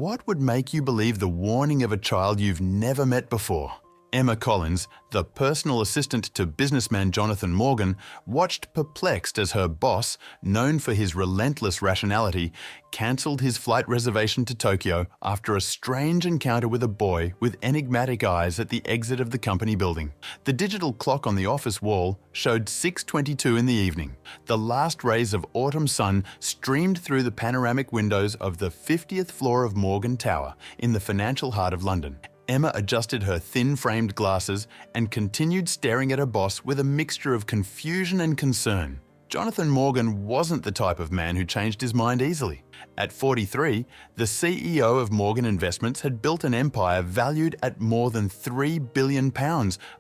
What would make you believe the warning of a child you've never met before? Emma Collins, the personal assistant to businessman Jonathan Morgan, watched perplexed as her boss, known for his relentless rationality, cancelled his flight reservation to Tokyo after a strange encounter with a boy with enigmatic eyes at the exit of the company building. The digital clock on the office wall showed 6:22 in the evening. The last rays of autumn sun streamed through the panoramic windows of the 50th floor of Morgan Tower in the financial heart of London. Emma adjusted her thin-framed glasses and continued staring at her boss with a mixture of confusion and concern. Jonathan Morgan wasn't the type of man who changed his mind easily. At 43, the CEO of Morgan Investments had built an empire valued at more than £3 billion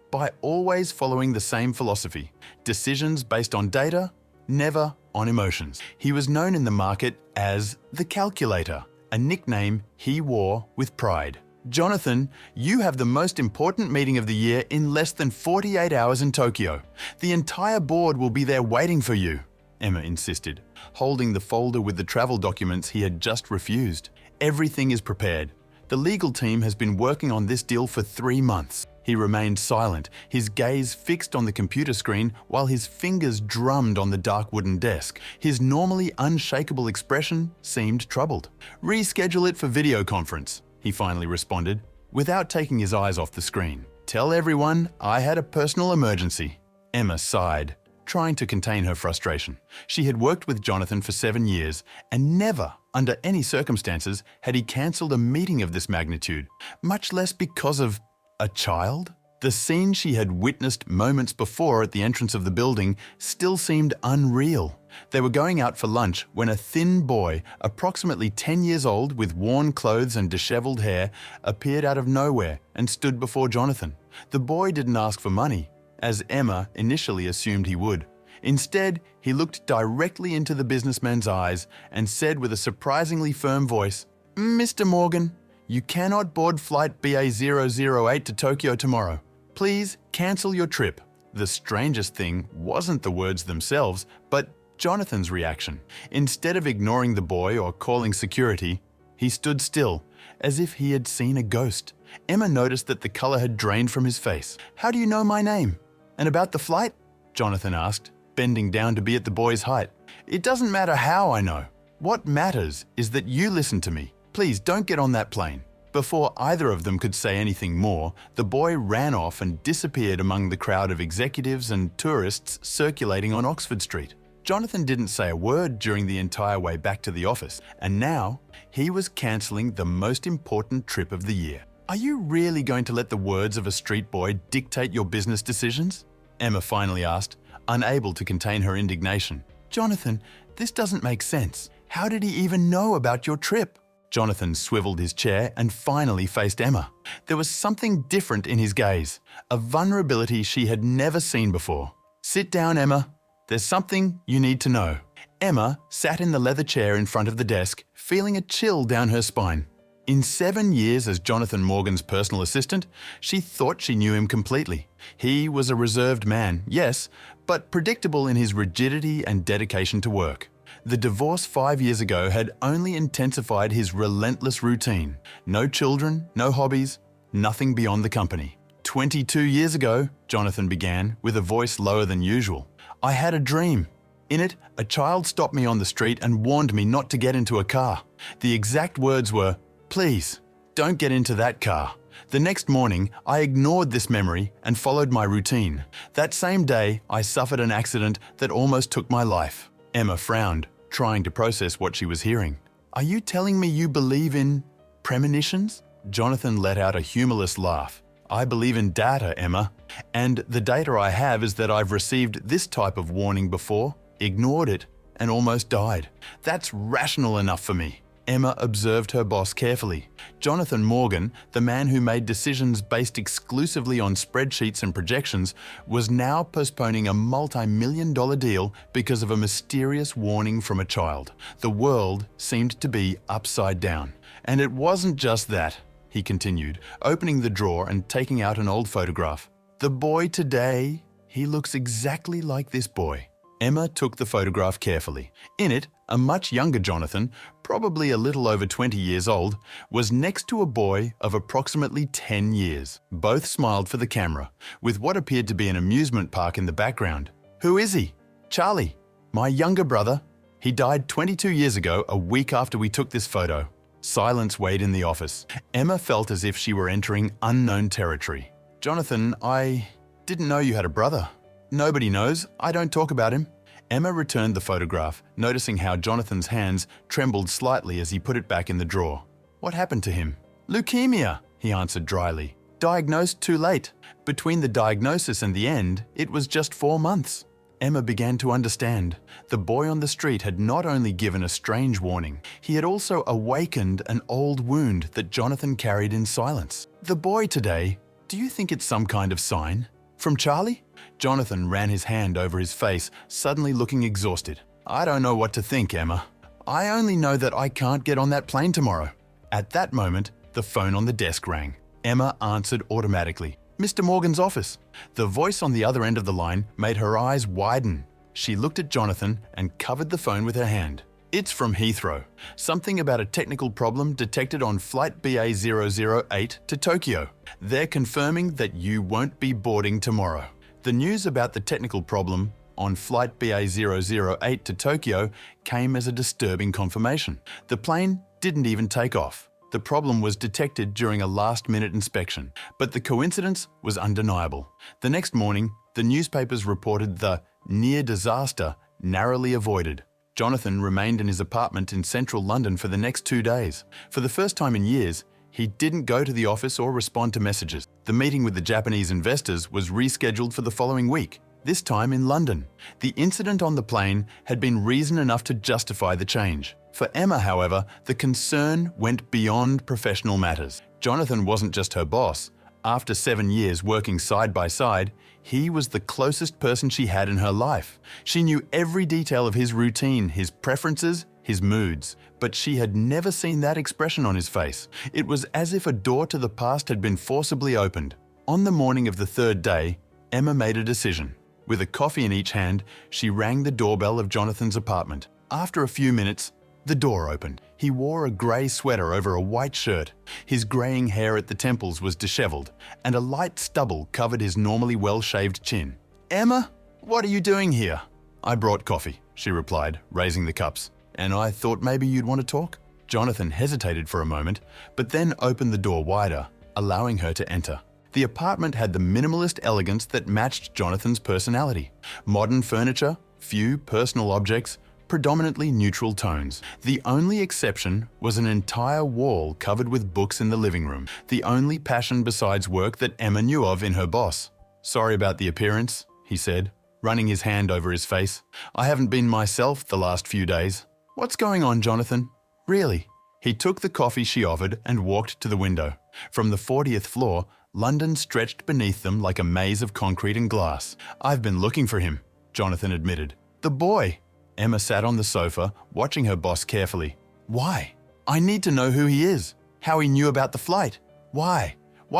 by always following the same philosophy: decisions based on data, never on emotions. He was known in the market as the Calculator, a nickname he wore with pride. Jonathan, you have the most important meeting of the year in less than 48 hours in Tokyo. The entire board will be there waiting for you, Emma insisted, holding the folder with the travel documents he had just refused. Everything is prepared. The legal team has been working on this deal for 3 months. He remained silent, his gaze fixed on the computer screen while his fingers drummed on the dark wooden desk. His normally unshakable expression seemed troubled. Reschedule it for video conference, he finally responded, without taking his eyes off the screen. Tell everyone I had a personal emergency. Emma sighed, trying to contain her frustration. She had worked with Jonathan for 7 years, and never, under any circumstances, had he cancelled a meeting of this magnitude, much less because of a child. The scene she had witnessed moments before at the entrance of the building still seemed unreal. They were going out for lunch when a thin boy, approximately 10 years old with worn clothes and disheveled hair, appeared out of nowhere and stood before Jonathan. The boy didn't ask for money, as Emma initially assumed he would. Instead, he looked directly into the businessman's eyes and said with a surprisingly firm voice, "Mr. Morgan, you cannot board flight BA008 to Tokyo tomorrow. Please cancel your trip." The strangest thing wasn't the words themselves, but Jonathan's reaction. Instead of ignoring the boy or calling security, he stood still, as if he had seen a ghost. Emma noticed that the color had drained from his face. "How do you know my name? And about the flight?" Jonathan asked, bending down to be at the boy's height. "It doesn't matter how I know. What matters is that you listen to me. Please don't get on that plane." Before either of them could say anything more, the boy ran off and disappeared among the crowd of executives and tourists circulating on Oxford Street. Jonathan didn't say a word during the entire way back to the office, and now he was cancelling the most important trip of the year. "Are you really going to let the words of a street boy dictate your business decisions?" Emma finally asked, unable to contain her indignation. "Jonathan, this doesn't make sense. How did he even know about your trip?" Jonathan swiveled his chair and finally faced Emma. There was something different in his gaze, a vulnerability she had never seen before. "Sit down, Emma. There's something you need to know." Emma sat in the leather chair in front of the desk, feeling a chill down her spine. In 7 years as Jonathan Morgan's personal assistant, she thought she knew him completely. He was a reserved man, yes, but predictable in his rigidity and dedication to work. The divorce 5 years ago had only intensified his relentless routine. No children, no hobbies, nothing beyond the company. 22 years ago, Jonathan began, with a voice lower than usual. "I had a dream. In it, a child stopped me on the street and warned me not to get into a car. The exact words were, 'Please, don't get into that car.' The next morning, I ignored this memory and followed my routine. That same day, I suffered an accident that almost took my life." Emma frowned, trying to process what she was hearing. "Are you telling me you believe in premonitions?" Jonathan let out a humorless laugh. "I believe in data, Emma, and the data I have is that I've received this type of warning before, ignored it, and almost died. That's rational enough for me." Emma observed her boss carefully. Jonathan Morgan, the man who made decisions based exclusively on spreadsheets and projections, was now postponing a multi-million-dollar deal because of a mysterious warning from a child. The world seemed to be upside down. "And it wasn't just that," he continued, opening the drawer and taking out an old photograph. "The boy today, he looks exactly like this boy." Emma took the photograph carefully. In it, a much younger Jonathan, probably a little over 20 years old, was next to a boy of approximately 10 years. Both smiled for the camera, with what appeared to be an amusement park in the background. "Who is he?" "Charlie, my younger brother. He died 22 years ago, a week after we took this photo." Silence weighed in the office. Emma felt as if she were entering unknown territory. "Jonathan, I didn't know you had a brother." "Nobody knows. I don't talk about him." Emma returned the photograph, noticing how Jonathan's hands trembled slightly as he put it back in the drawer. "What happened to him?" "Leukemia," he answered dryly. "Diagnosed too late. Between the diagnosis and the end, it was just 4 months." Emma began to understand. The boy on the street had not only given a strange warning, he had also awakened an old wound that Jonathan carried in silence. "The boy today, do you think it's some kind of sign? From Charlie?" Jonathan ran his hand over his face, suddenly looking exhausted. "I don't know what to think, Emma. I only know that I can't get on that plane tomorrow." At that moment, the phone on the desk rang. Emma answered automatically. "Mr. Morgan's office." The voice on the other end of the line made her eyes widen. She looked at Jonathan and covered the phone with her hand. "It's from Heathrow. Something about a technical problem detected on flight BA008 to Tokyo. They're confirming that you won't be boarding tomorrow." The news about the technical problem on flight BA008 to Tokyo came as a disturbing confirmation. The plane didn't even take off. The problem was detected during a last-minute inspection, but the coincidence was undeniable. The next morning, the newspapers reported the near disaster narrowly avoided. Jonathan remained in his apartment in central London for the next 2 days. For the first time in years, he didn't go to the office or respond to messages. The meeting with the Japanese investors was rescheduled for the following week, this time in London. The incident on the plane had been reason enough to justify the change. For Emma, however, the concern went beyond professional matters. Jonathan wasn't just her boss. After 7 years working side by side, he was the closest person she had in her life. She knew every detail of his routine, his preferences, his moods, but she had never seen that expression on his face. It was as if a door to the past had been forcibly opened. On the morning of the 3rd day, Emma made a decision. With a coffee in each hand, she rang the doorbell of Jonathan's apartment. After a few minutes, the door opened. He wore a grey sweater over a white shirt. His greying hair at the temples was dishevelled, and a light stubble covered his normally well-shaved chin. "Emma, what are you doing here?" "I brought coffee," she replied, raising the cups. "And I thought maybe you'd want to talk?" Jonathan hesitated for a moment, but then opened the door wider, allowing her to enter. The apartment had the minimalist elegance that matched Jonathan's personality. Modern furniture, few personal objects, predominantly neutral tones. The only exception was an entire wall covered with books in the living room, the only passion besides work that Emma knew of in her boss. "Sorry about the appearance," he said, running his hand over his face. "I haven't been myself the last few days." "What's going on, Jonathan? Really?" He took the coffee she offered and walked to the window. From the 40th floor, London stretched beneath them like a maze of concrete and glass. "I've been looking for him," Jonathan admitted. "The boy." Emma sat on the sofa, watching her boss carefully. "Why? I need to know who he is, how he knew about the flight. Why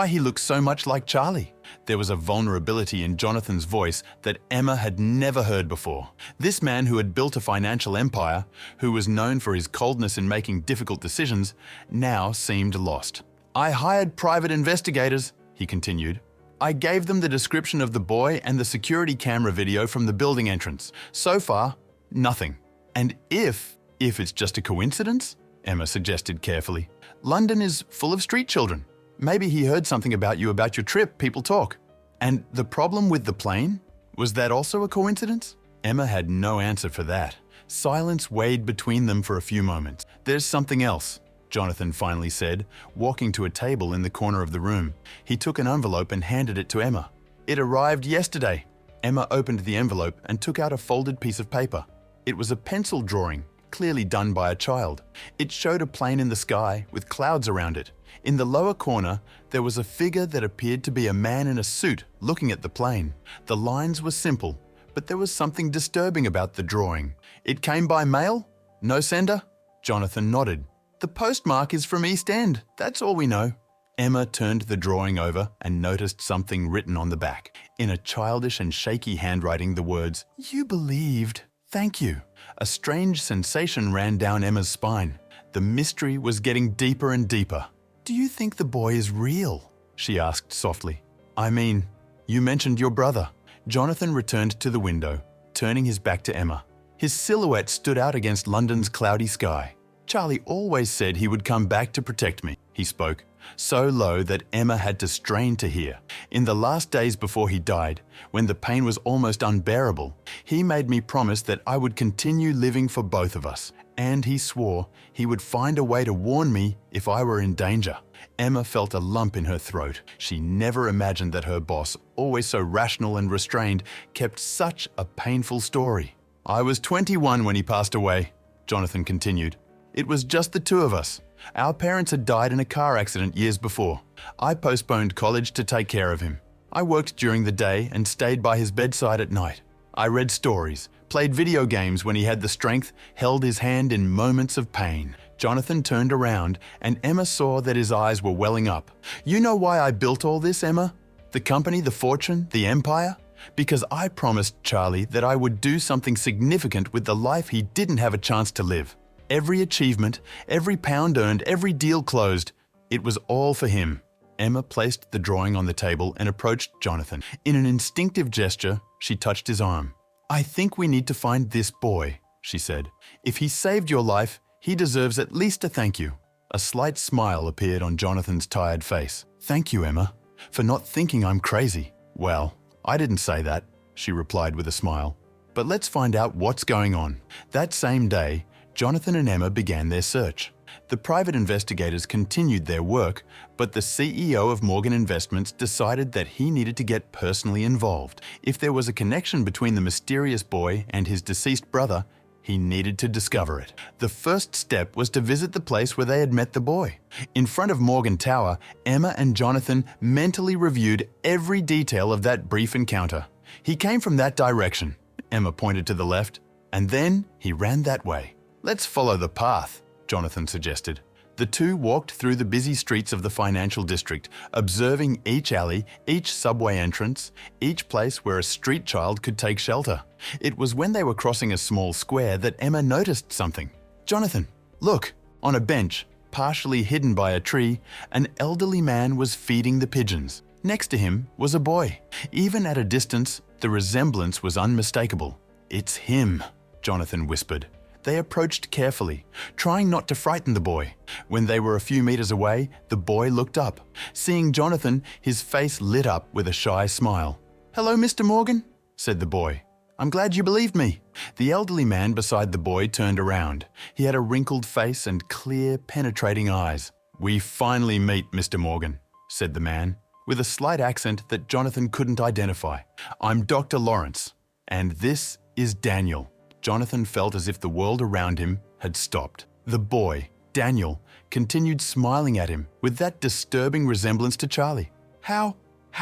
he looks so much like Charlie." There was a vulnerability in Jonathan's voice that Emma had never heard before. This man who had built a financial empire, who was known for his coldness in making difficult decisions, now seemed lost. "I hired private investigators," he continued. "I gave them the description of the boy and the security camera video from the building entrance. So far, nothing. And if it's just a coincidence?" Emma suggested carefully. "London is full of street children. Maybe he heard something about you about your trip, people talk. And the problem with the plane? Was that also a coincidence?" Emma had no answer for that. Silence weighed between them for a few moments. "There's something else," Jonathan finally said, walking to a table in the corner of the room. He took an envelope and handed it to Emma. "It arrived yesterday." Emma opened the envelope and took out a folded piece of paper. It was a pencil drawing, clearly done by a child. It showed a plane in the sky with clouds around it. In the lower corner, there was a figure that appeared to be a man in a suit looking at the plane. The lines were simple, but there was something disturbing about the drawing. "It came by mail? No sender?" Jonathan nodded. "The postmark is from East End, that's all we know." Emma turned the drawing over and noticed something written on the back. In a childish and shaky handwriting, the words, "You believed. Thank you." A strange sensation ran down Emma's spine. The mystery was getting deeper and deeper. "Do you think the boy is real?" she asked softly. "I mean, you mentioned your brother." Jonathan returned to the window, turning his back to Emma. His silhouette stood out against London's cloudy sky. "Charlie always said he would come back to protect me," he spoke, so low that Emma had to strain to hear. "In the last days before he died, when the pain was almost unbearable, he made me promise that I would continue living for both of us, and he swore he would find a way to warn me if I were in danger." Emma felt a lump in her throat. She never imagined that her boss, always so rational and restrained, kept such a painful story. "I was 21 when he passed away," Jonathan continued. "It was just the two of us. Our parents had died in a car accident years before. I postponed college to take care of him. I worked during the day and stayed by his bedside at night. I read stories, played video games when he had the strength, held his hand in moments of pain." Jonathan turned around and Emma saw that his eyes were welling up. "You know why I built all this, Emma? The company, the fortune, the empire? Because I promised Charlie that I would do something significant with the life he didn't have a chance to live. Every achievement, every pound earned, every deal closed, it was all for him." Emma placed the drawing on the table and approached Jonathan. In an instinctive gesture, she touched his arm. "I think we need to find this boy," she said. "If he saved your life, he deserves at least a thank you." A slight smile appeared on Jonathan's tired face. "Thank you, Emma, for not thinking I'm crazy." "Well, I didn't say that," she replied with a smile. "But let's find out what's going on." That same day, Jonathan and Emma began their search. The private investigators continued their work, but the CEO of Morgan Investments decided that he needed to get personally involved. If there was a connection between the mysterious boy and his deceased brother, he needed to discover it. The first step was to visit the place where they had met the boy. In front of Morgan Tower, Emma and Jonathan mentally reviewed every detail of that brief encounter. "He came from that direction," Emma pointed to the left, "and then he ran that way." "Let's follow the path," Jonathan suggested. The two walked through the busy streets of the financial district, observing each alley, each subway entrance, each place where a street child could take shelter. It was when they were crossing a small square that Emma noticed something. "Jonathan, look!" On a bench, partially hidden by a tree, an elderly man was feeding the pigeons. Next to him was a boy. Even at a distance, the resemblance was unmistakable. "It's him," Jonathan whispered. They approached carefully, trying not to frighten the boy. When they were a few meters away, the boy looked up. Seeing Jonathan, his face lit up with a shy smile. "Hello, Mr. Morgan," said the boy. "I'm glad you believed me." The elderly man beside the boy turned around. He had a wrinkled face and clear, penetrating eyes. "We finally meet, Mr. Morgan," said the man, with a slight accent that Jonathan couldn't identify. "I'm Dr. Lawrence, and this is Daniel." Jonathan felt as if the world around him had stopped. The boy, Daniel, continued smiling at him with that disturbing resemblance to Charlie. How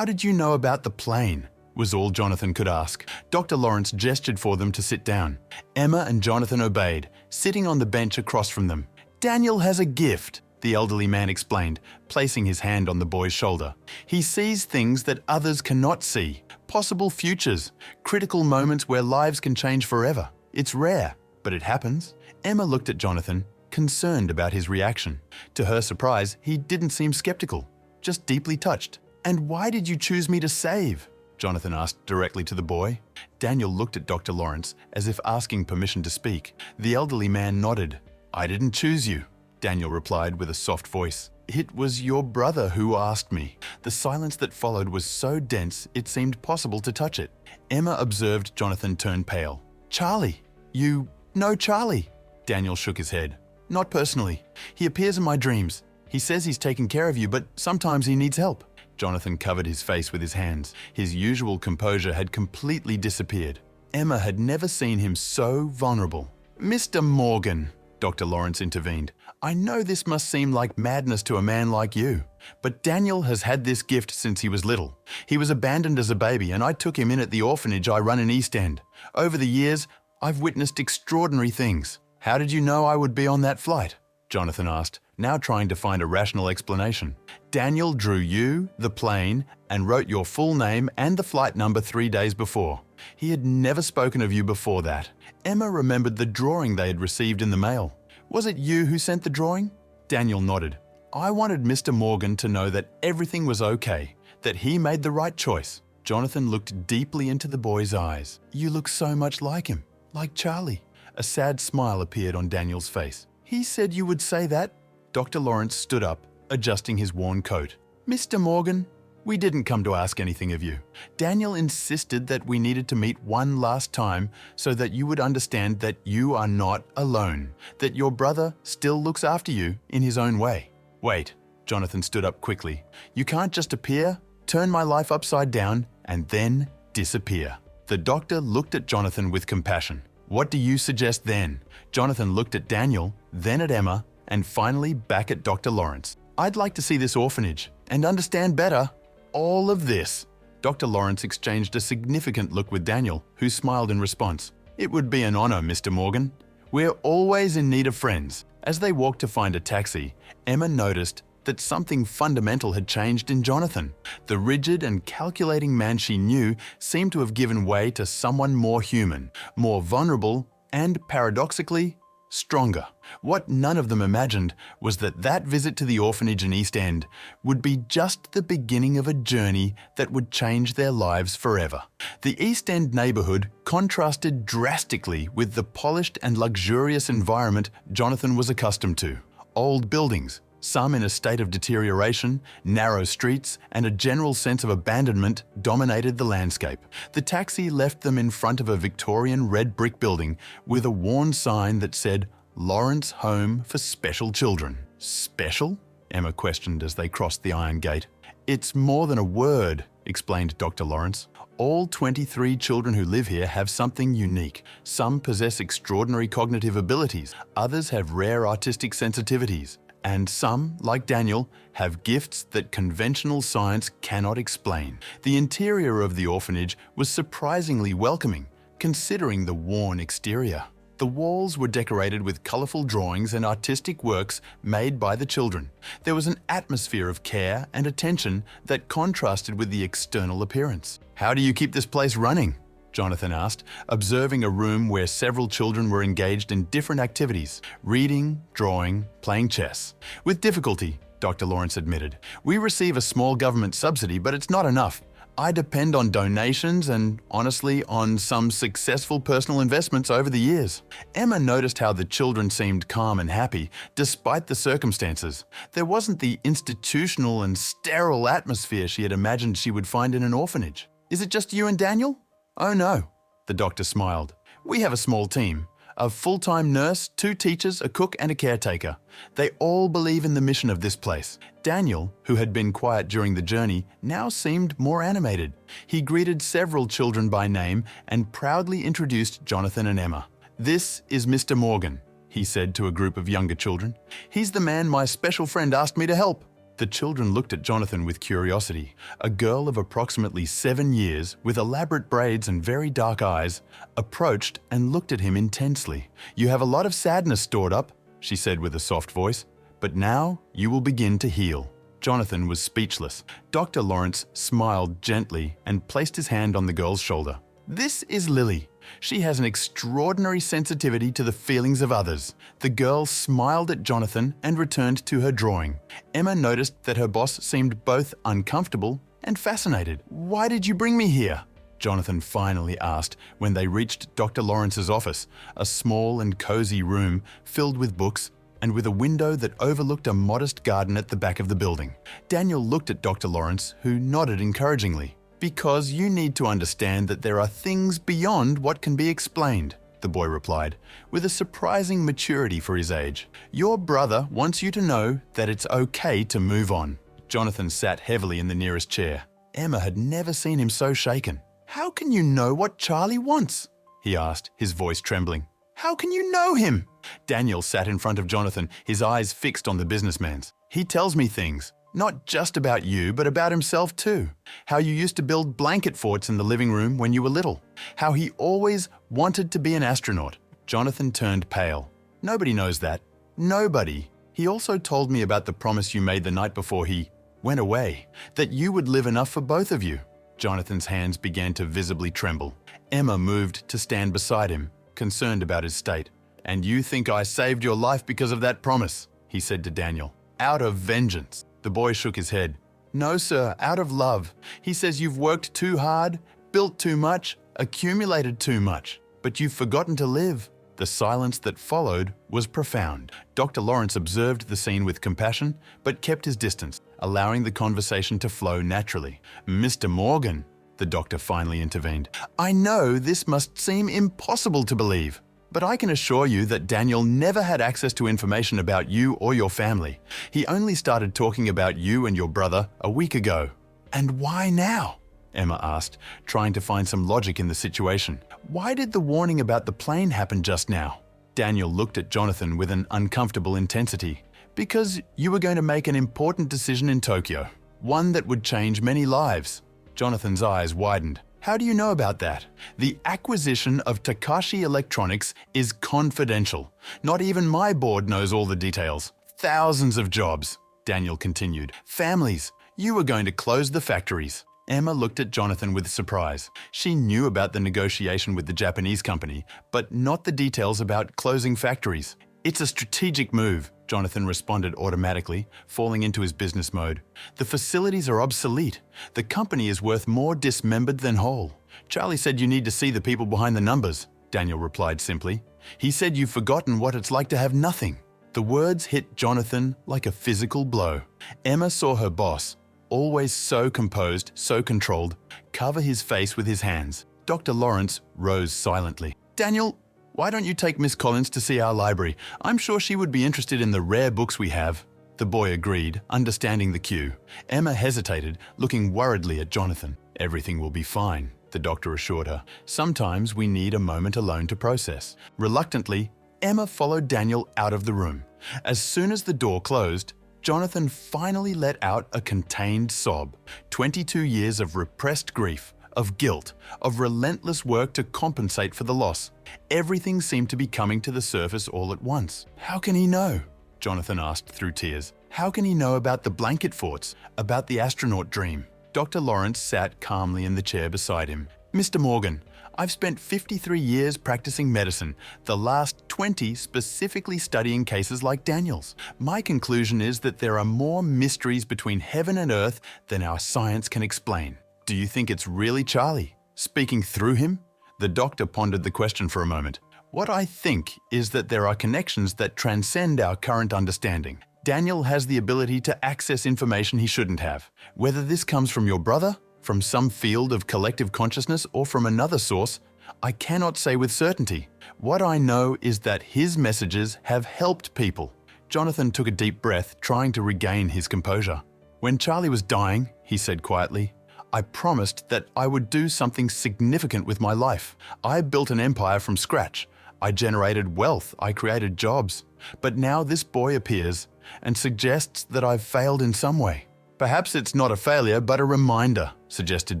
did you know about the plane?" was all Jonathan could ask. Dr. Lawrence gestured for them to sit down. Emma and Jonathan obeyed, sitting on the bench across from them. "Daniel has a gift," the elderly man explained, placing his hand on the boy's shoulder. "He sees things that others cannot see, possible futures, critical moments where lives can change forever. It's rare, but it happens." Emma looked at Jonathan, concerned about his reaction. To her surprise, he didn't seem skeptical, just deeply touched. "And why did you choose me to save?" Jonathan asked directly to the boy. Daniel looked at Dr. Lawrence as if asking permission to speak. The elderly man nodded. "I didn't choose you," Daniel replied with a soft voice. "It was your brother who asked me." The silence that followed was so dense it seemed possible to touch it. Emma observed Jonathan turn pale. "Charlie, you know Charlie?" Daniel shook his head. "Not personally. He appears in my dreams. He says he's taking care of you, but sometimes he needs help." Jonathan covered his face with his hands. His usual composure had completely disappeared. Emma had never seen him so vulnerable. "Mr. Morgan," Dr. Lawrence intervened, "I know this must seem like madness to a man like you, but Daniel has had this gift since he was little. He was abandoned as a baby and I took him in at the orphanage I run in East End. Over the years, I've witnessed extraordinary things." "How did you know I would be on that flight?" Jonathan asked, now trying to find a rational explanation. Daniel drew you, the plane, and wrote your full name and the flight number 3 days before. He had never spoken of you before that. Emma remembered the drawing they had received in the mail. Was it you who sent the drawing? Daniel nodded. I wanted Mr. Morgan to know that everything was okay, that he made the right choice. Jonathan looked deeply into the boy's eyes. You look so much like him, like Charlie. A sad smile appeared on Daniel's face. He said you would say that. Dr. Lawrence stood up, adjusting his worn coat. Mr. Morgan, we didn't come to ask anything of you. Daniel insisted that we needed to meet one last time so that you would understand that you are not alone, that your brother still looks after you in his own way. Wait, Jonathan stood up quickly. You can't just appear, turn my life upside down, and then disappear. The doctor looked at Jonathan with compassion. What do you suggest then? Jonathan looked at Daniel, then at Emma, and finally back at Dr. Lawrence. I'd like to see this orphanage and understand better all of this. Dr. Lawrence exchanged a significant look with Daniel, who smiled in response. It would be an honor, Mr. Morgan. We're always in need of friends. As they walked to find a taxi, Emma noticed that something fundamental had changed in Jonathan. The rigid and calculating man she knew seemed to have given way to someone more human, more vulnerable, and paradoxically, stronger. What none of them imagined was that that visit to the orphanage in East End would be just the beginning of a journey that would change their lives forever. The East End neighborhood contrasted drastically with the polished and luxurious environment Jonathan was accustomed to. Old buildings, some in a state of deterioration, narrow streets, and a general sense of abandonment dominated the landscape. The taxi left them in front of a Victorian red brick building with a worn sign that said, Lawrence Home for Special Children. Special? Emma questioned as they crossed the iron gate. It's more than a word, explained Dr. Lawrence. All 23 children who live here have something unique. Some possess extraordinary cognitive abilities, others have rare artistic sensitivities. And some, like Daniel, have gifts that conventional science cannot explain. The interior of the orphanage was surprisingly welcoming, considering the worn exterior. The walls were decorated with colorful drawings and artistic works made by the children. There was an atmosphere of care and attention that contrasted with the external appearance. How do you keep this place running? Jonathan asked, observing a room where several children were engaged in different activities, reading, drawing, playing chess. With difficulty, Dr. Lawrence admitted. We receive a small government subsidy, but it's not enough. I depend on donations and, honestly, on some successful personal investments over the years. Emma noticed how the children seemed calm and happy, despite the circumstances. There wasn't the institutional and sterile atmosphere she had imagined she would find in an orphanage. Is it just you and Daniel? Oh no, the doctor smiled. We have a small team. A full-time nurse, 2 teachers, a cook and a caretaker. They all believe in the mission of this place. Daniel, who had been quiet during the journey, now seemed more animated. He greeted several children by name and proudly introduced Jonathan and Emma. This is Mr. Morgan, he said to a group of younger children. He's the man my special friend asked me to help. The children looked at Jonathan with curiosity. A girl of approximately 7 years, with elaborate braids and very dark eyes, approached and looked at him intensely. You have a lot of sadness stored up, she said with a soft voice, but now you will begin to heal. Jonathan was speechless. Dr. Lawrence smiled gently and placed his hand on the girl's shoulder. This is Lily. She has an extraordinary sensitivity to the feelings of others. The girl smiled at Jonathan and returned to her drawing. Emma noticed that her boss seemed both uncomfortable and fascinated. Why did you bring me here? Jonathan finally asked when they reached Dr. Lawrence's office, a small and cozy room filled with books and with a window that overlooked a modest garden at the back of the building. Daniel looked at Dr. Lawrence, who nodded encouragingly. Because you need to understand that there are things beyond what can be explained, the boy replied, with a surprising maturity for his age. Your brother wants you to know that it's okay to move on. Jonathan sat heavily in the nearest chair. Emma had never seen him so shaken. How can you know what Charlie wants? He asked, his voice trembling. How can you know him? Daniel sat in front of Jonathan, his eyes fixed on the businessman's. He tells me things. Not just about you, but about himself too. How you used to build blanket forts in the living room when you were little. How he always wanted to be an astronaut. Jonathan turned pale. Nobody knows that. Nobody. He also told me about the promise you made the night before he went away, that you would live enough for both of you. Jonathan's hands began to visibly tremble. Emma moved to stand beside him, concerned about his state. "And you think I saved your life because of that promise?" he said to Daniel. "Out of vengeance." The boy shook his head. "No, sir, out of love. He says you've worked too hard, built too much, accumulated too much, but you've forgotten to live." The silence that followed was profound. Dr. Lawrence observed the scene with compassion, but kept his distance, allowing the conversation to flow naturally. "Mr. Morgan," the doctor finally intervened, "I know this must seem impossible to believe, but I can assure you that Daniel never had access to information about you or your family. He only started talking about you and your brother a week ago." "And why now?" Emma asked, trying to find some logic in the situation. "Why did the warning about the plane happen just now?" Daniel looked at Jonathan with an uncomfortable intensity. "Because you were going to make an important decision in Tokyo, one that would change many lives." Jonathan's eyes widened. "How do you know about that? The acquisition of Takashi Electronics is confidential. Not even my board knows all the details. Thousands of jobs," Daniel continued. "Families. You were going to close the factories." Emma looked at Jonathan with surprise. She knew about the negotiation with the Japanese company, but not the details about closing factories. "It's a strategic move," Jonathan responded automatically, falling into his business mode. "The facilities are obsolete. The company is worth more dismembered than whole." "Charlie said you need to see the people behind the numbers," Daniel replied simply. "He said you've forgotten what it's like to have nothing." The words hit Jonathan like a physical blow. Emma saw her boss, always so composed, so controlled, cover his face with his hands. Dr. Lawrence rose silently. "Daniel, why don't you take Miss Collins to see our library? I'm sure she would be interested in the rare books we have." The boy agreed, understanding the cue. Emma hesitated, looking worriedly at Jonathan. "Everything will be fine," the doctor assured her. "Sometimes we need a moment alone to process." Reluctantly, Emma followed Daniel out of the room. As soon as the door closed, Jonathan finally let out a contained sob. 22 years of repressed grief, of guilt, of relentless work to compensate for the loss. Everything seemed to be coming to the surface all at once. "How can he know?" Jonathan asked through tears. "How can he know about the blanket forts, about the astronaut dream?" Dr. Lawrence sat calmly in the chair beside him. "Mr. Morgan, I've spent 53 years practicing medicine, the last 20 specifically studying cases like Daniel's. My conclusion is that there are more mysteries between heaven and earth than our science can explain." "Do you think it's really Charlie, speaking through him?" The doctor pondered the question for a moment. "What I think is that there are connections that transcend our current understanding. Daniel has the ability to access information he shouldn't have. Whether this comes from your brother, from some field of collective consciousness, or from another source, I cannot say with certainty. What I know is that his messages have helped people." Jonathan took a deep breath, trying to regain his composure. "When Charlie was dying," he said quietly, "I promised that I would do something significant with my life. I built an empire from scratch. I generated wealth. I created jobs. But now this boy appears and suggests that I've failed in some way." "Perhaps it's not a failure, but a reminder," suggested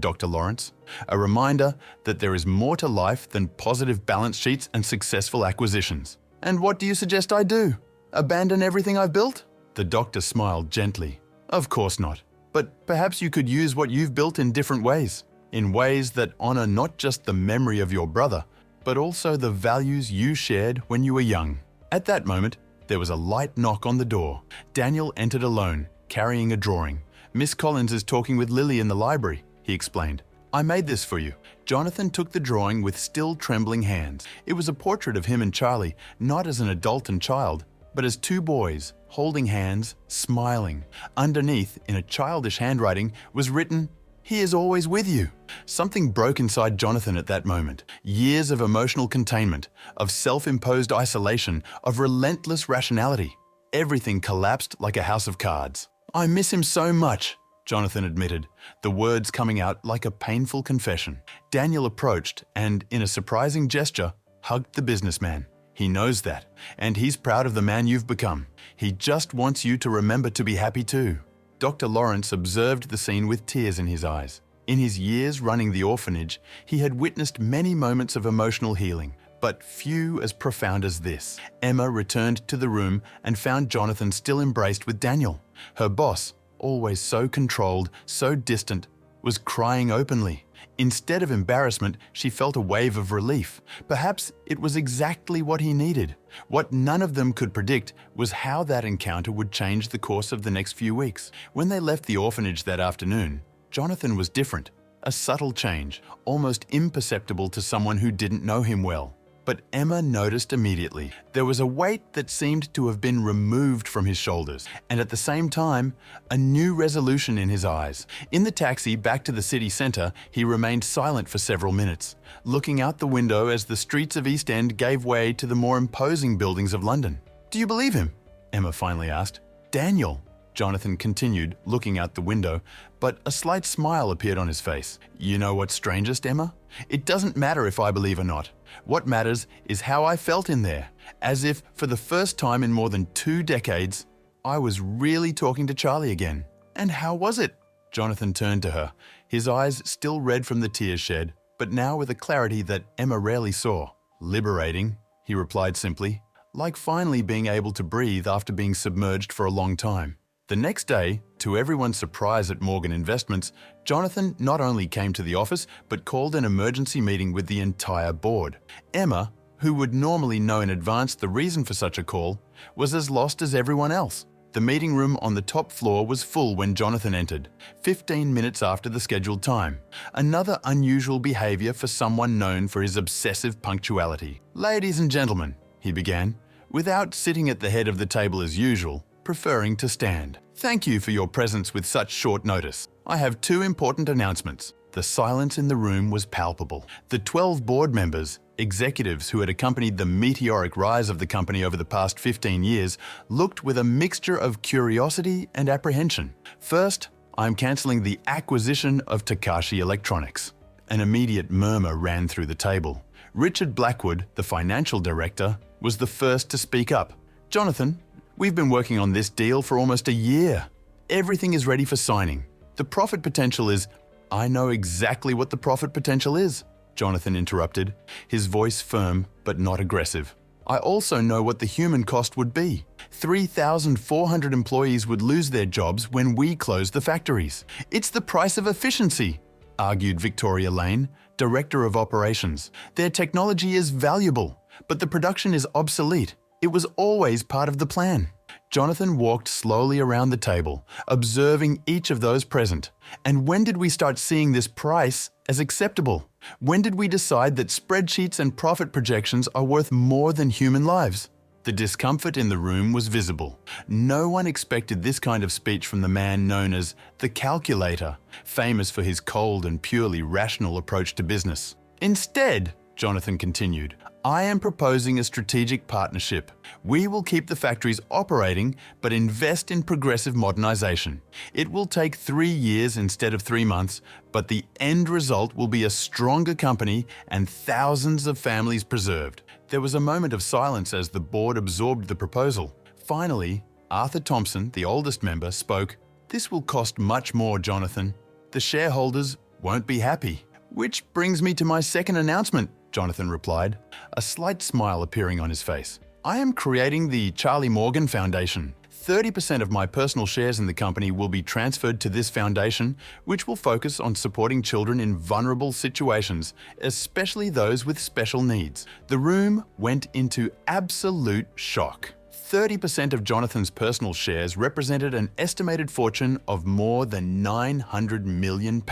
Dr. Lawrence. "A reminder that there is more to life than positive balance sheets and successful acquisitions." "And what do you suggest I do? Abandon everything I've built?" The doctor smiled gently. "Of course not. But perhaps you could use what you've built in different ways, in ways that honor not just the memory of your brother, but also the values you shared when you were young." At that moment, there was a light knock on the door. Daniel entered alone, carrying a drawing. "Miss Collins is talking with Lily in the library," he explained. "I made this for you." Jonathan took the drawing with still trembling hands. It was a portrait of him and Charlie, not as an adult and child, but as two boys, holding hands, smiling. Underneath, in a childish handwriting, was written, "He is always with you." Something broke inside Jonathan at that moment. Years of emotional containment, of self-imposed isolation, of relentless rationality. Everything collapsed like a house of cards. "I miss him so much," Jonathan admitted, the words coming out like a painful confession. Daniel approached and, in a surprising gesture, hugged the businessman. "He knows that, and he's proud of the man you've become. He just wants you to remember to be happy too." Dr. Lawrence observed the scene with tears in his eyes. In his years running the orphanage, he had witnessed many moments of emotional healing, but few as profound as this. Emma returned to the room and found Jonathan still embraced with Daniel. Her boss, always so controlled, so distant, was crying openly. Instead of embarrassment, she felt a wave of relief. Perhaps it was exactly what he needed. What none of them could predict was how that encounter would change the course of the next few weeks. When they left the orphanage that afternoon, Jonathan was different. A subtle change, almost imperceptible to someone who didn't know him well. But Emma noticed immediately. There was a weight that seemed to have been removed from his shoulders, and at the same time, a new resolution in his eyes. In the taxi back to the city centre, he remained silent for several minutes, looking out the window as the streets of East End gave way to the more imposing buildings of London. "Do you believe him?" Emma finally asked. "Daniel," Jonathan continued, looking out the window, but a slight smile appeared on his face. "You know what's strangest, Emma? It doesn't matter if I believe or not. What matters is how I felt in there, as if, for the first time in more than 2 decades, I was really talking to Charlie again." "And how was it?" Jonathan turned to her, his eyes still red from the tears shed, but now with a clarity that Emma rarely saw. "Liberating," he replied simply, "like finally being able to breathe after being submerged for a long time." The next day, to everyone's surprise at Morgan Investments, Jonathan not only came to the office but called an emergency meeting with the entire board. Emma, who would normally know in advance the reason for such a call, was as lost as everyone else. The meeting room on the top floor was full when Jonathan entered, 15 minutes after the scheduled time. Another unusual behavior for someone known for his obsessive punctuality. "Ladies and gentlemen," he began, without sitting at the head of the table as usual, preferring to stand. "Thank you for your presence with such short notice. I have 2 important announcements." The silence in the room was palpable. The 12 board members, executives who had accompanied the meteoric rise of the company over the past 15 years, looked with a mixture of curiosity and apprehension. "First, I'm cancelling the acquisition of Takashi Electronics." An immediate murmur ran through the table. Richard Blackwood, the financial director, was the first to speak up. "Jonathan, we've been working on this deal for almost a year. Everything is ready for signing. The profit potential is—" "I know exactly what the profit potential is," Jonathan interrupted, his voice firm but not aggressive. "I also know what the human cost would be. 3,400 employees would lose their jobs when we close the factories. It's the price of efficiency," argued Victoria Lane, Director of Operations. "Their technology is valuable, but the production is obsolete. It was always part of the plan." Jonathan walked slowly around the table, observing each of those present. "And when did we start seeing this price as acceptable? When did we decide that spreadsheets and profit projections are worth more than human lives?" The discomfort in the room was visible. No one expected this kind of speech from the man known as the calculator, famous for his cold and purely rational approach to business. "Instead," Jonathan continued, "I am proposing a strategic partnership. We will keep the factories operating but invest in progressive modernization. It will take 3 years instead of 3 months, but the end result will be a stronger company and thousands of families preserved." There was a moment of silence as the board absorbed the proposal. Finally, Arthur Thompson, the oldest member, spoke. "This will cost much more, Jonathan. The shareholders won't be happy." "Which brings me to my second announcement," Jonathan replied, a slight smile appearing on his face. "I am creating the Charlie Morgan Foundation. 30% of my personal shares in the company will be transferred to this foundation, which will focus on supporting children in vulnerable situations, especially those with special needs." The room went into absolute shock. 30% of Jonathan's personal shares represented an estimated fortune of more than £900 million.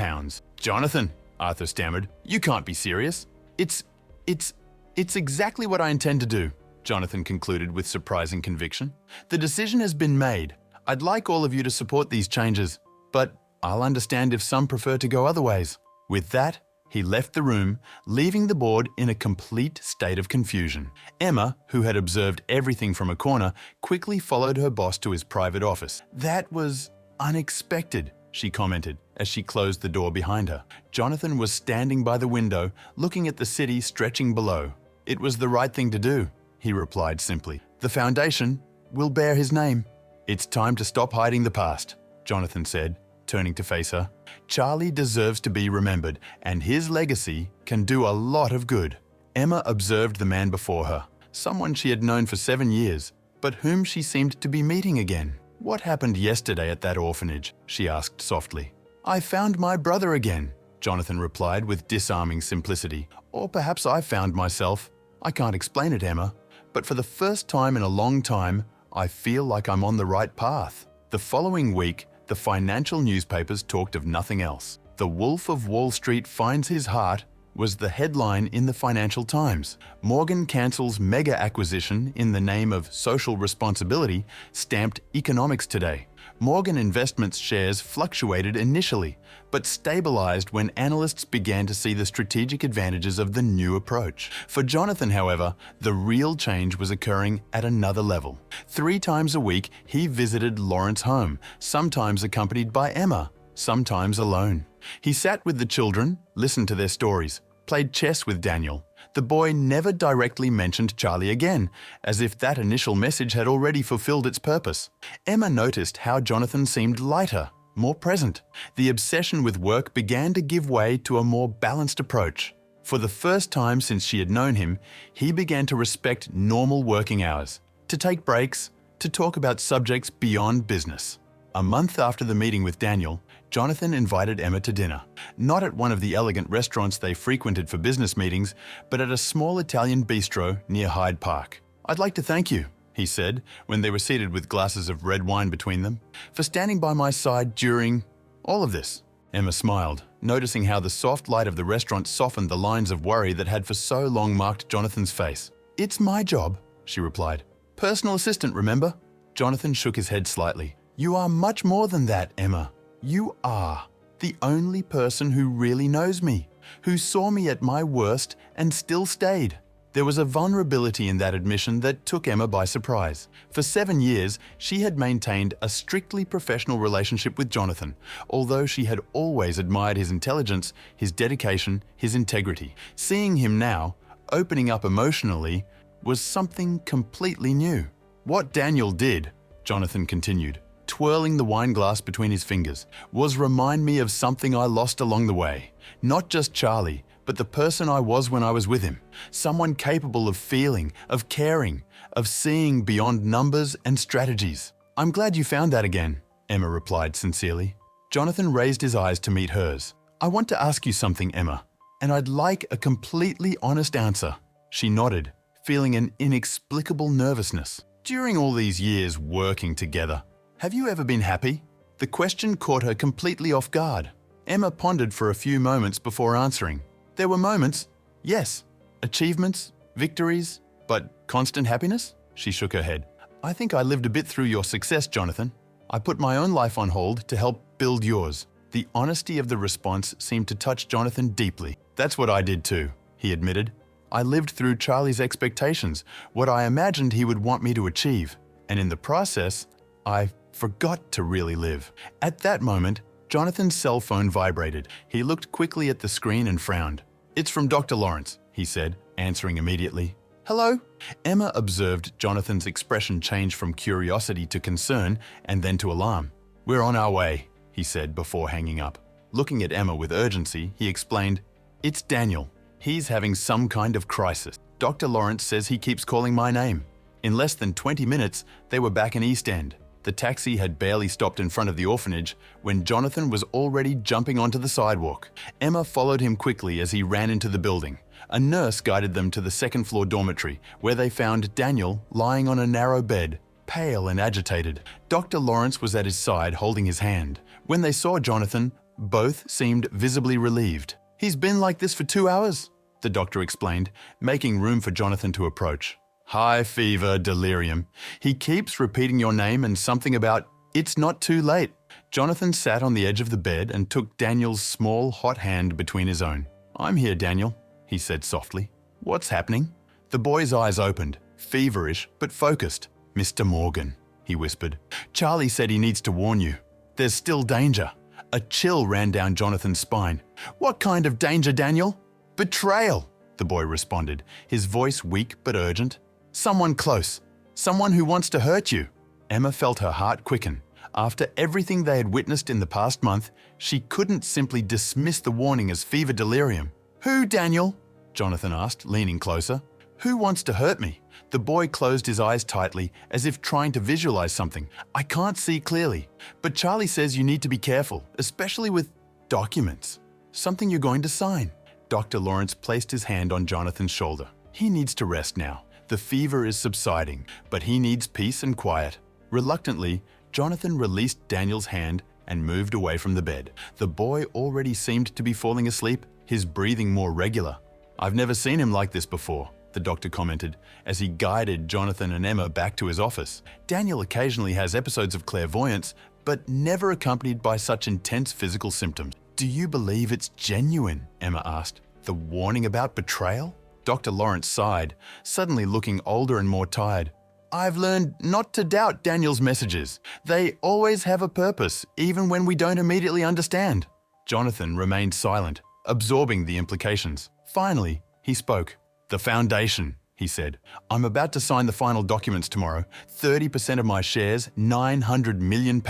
"Jonathan," Arthur stammered, "you can't be serious." It's exactly what I intend to do," Jonathan concluded with surprising conviction. "The decision has been made. I'd like all of you to support these changes, but I'll understand if some prefer to go other ways." With that, he left the room, leaving the board in a complete state of confusion. Emma, who had observed everything from a corner, quickly followed her boss to his private office. "That was unexpected," she commented as she closed the door behind her. Jonathan was standing by the window, looking at the city stretching below. "It was the right thing to do," he replied simply. "The foundation will bear his name." "It's time to stop hiding the past," Jonathan said, turning to face her. "Charlie deserves to be remembered, and his legacy can do a lot of good." Emma observed the man before her, someone she had known for 7 years, but whom she seemed to be meeting again. "What happened yesterday at that orphanage?" she asked softly. "I found my brother again," Jonathan replied with disarming simplicity. "Or perhaps I found myself. I can't explain it, Emma, but for the first time in a long time, I feel like I'm on the right path." The following week, the financial newspapers talked of nothing else. "The Wolf of Wall Street finds his heart" was the headline in the Financial Times. Morgan cancels mega acquisition in the name of social responsibility, stamped Economics Today. Morgan Investments shares fluctuated initially, but stabilized when analysts began to see the strategic advantages of the new approach. For Jonathan, however, the real change was occurring at another level. 3 times a week, he visited Lawrence home, sometimes accompanied by Emma, sometimes alone. He sat with the children, listened to their stories, played chess with Daniel. The boy never directly mentioned Charlie again, as if that initial message had already fulfilled its purpose. Emma noticed how Jonathan seemed lighter, more present. The obsession with work began to give way to a more balanced approach. For the first time since she had known him, he began to respect normal working hours, to take breaks, to talk about subjects beyond business. A month after the meeting with Daniel, Jonathan invited Emma to dinner, not at one of the elegant restaurants they frequented for business meetings, but at a small Italian bistro near Hyde Park. "I'd like to thank you," he said, when they were seated with glasses of red wine between them, "for standing by my side during all of this." Emma smiled, noticing how the soft light of the restaurant softened the lines of worry that had for so long marked Jonathan's face. "It's my job," she replied. "Personal assistant, remember?" Jonathan shook his head slightly. "You are much more than that, Emma. You are the only person who really knows me, who saw me at my worst and still stayed." There was a vulnerability in that admission that took Emma by surprise. For 7 years, she had maintained a strictly professional relationship with Jonathan, although she had always admired his intelligence, his dedication, his integrity. Seeing him now, opening up emotionally, was something completely new. "What Daniel did," Jonathan continued, twirling the wine glass between his fingers, "was remind me of something I lost along the way. Not just Charlie, but the person I was when I was with him. Someone capable of feeling, of caring, of seeing beyond numbers and strategies." "I'm glad you found that again," Emma replied sincerely. Jonathan raised his eyes to meet hers. "I want to ask you something, Emma, and I'd like a completely honest answer." She nodded, feeling an inexplicable nervousness. "During all these years working together, have you ever been happy?" The question caught her completely off guard. Emma pondered for a few moments before answering. "There were moments, yes. Achievements, victories, but constant happiness?" She shook her head. "I think I lived a bit through your success, Jonathan. I put my own life on hold to help build yours." The honesty of the response seemed to touch Jonathan deeply. "That's what I did too," he admitted. "I lived through Charlie's expectations, what I imagined he would want me to achieve. And in the process, I forgot to really live." At that moment, Jonathan's cell phone vibrated. He looked quickly at the screen and frowned. "It's from Dr. Lawrence," he said, answering immediately. "Hello?" Emma observed Jonathan's expression change from curiosity to concern and then to alarm. "We're on our way," he said before hanging up. Looking at Emma with urgency, he explained, "It's Daniel. He's having some kind of crisis. Dr. Lawrence says he keeps calling my name." In less than 20 minutes, they were back in East End. The taxi had barely stopped in front of the orphanage when Jonathan was already jumping onto the sidewalk. Emma followed him quickly as he ran into the building. A nurse guided them to the second-floor dormitory, where they found Daniel lying on a narrow bed, pale and agitated. Dr. Lawrence was at his side holding his hand. When they saw Jonathan, both seemed visibly relieved. "He's been like this for 2 hours," the doctor explained, making room for Jonathan to approach. "High fever, delirium. He keeps repeating your name and something about, 'It's not too late.'" Jonathan sat on the edge of the bed and took Daniel's small, hot hand between his own. "I'm here, Daniel," he said softly. "What's happening?" The boy's eyes opened, feverish but focused. "Mr. Morgan," he whispered. "Charlie said he needs to warn you. There's still danger." A chill ran down Jonathan's spine. "What kind of danger, Daniel?" "Betrayal," the boy responded, his voice weak but urgent. "Someone close. Someone who wants to hurt you." Emma felt her heart quicken. After everything they had witnessed in the past month, she couldn't simply dismiss the warning as fever delirium. "Who, Daniel?" Jonathan asked, leaning closer. Who wants to hurt me? The boy closed his eyes tightly, as if trying to visualize something. I can't see clearly, but Charlie says you need to be careful, especially with documents. Something you're going to sign. Dr. Lawrence placed his hand on Jonathan's shoulder. He needs to rest now. The fever is subsiding, but he needs peace and quiet. Reluctantly, Jonathan released Daniel's hand and moved away from the bed. The boy already seemed to be falling asleep, his breathing more regular. I've never seen him like this before, the doctor commented as he guided Jonathan and Emma back to his office. Daniel occasionally has episodes of clairvoyance, but never accompanied by such intense physical symptoms. Do you believe it's genuine? Emma asked. The warning about betrayal? Dr. Lawrence sighed, suddenly looking older and more tired. I've learned not to doubt Daniel's messages. They always have a purpose, even when we don't immediately understand. Jonathan remained silent, absorbing the implications. Finally, he spoke. The foundation, he said. I'm about to sign the final documents tomorrow. 30% of my shares, £900 million.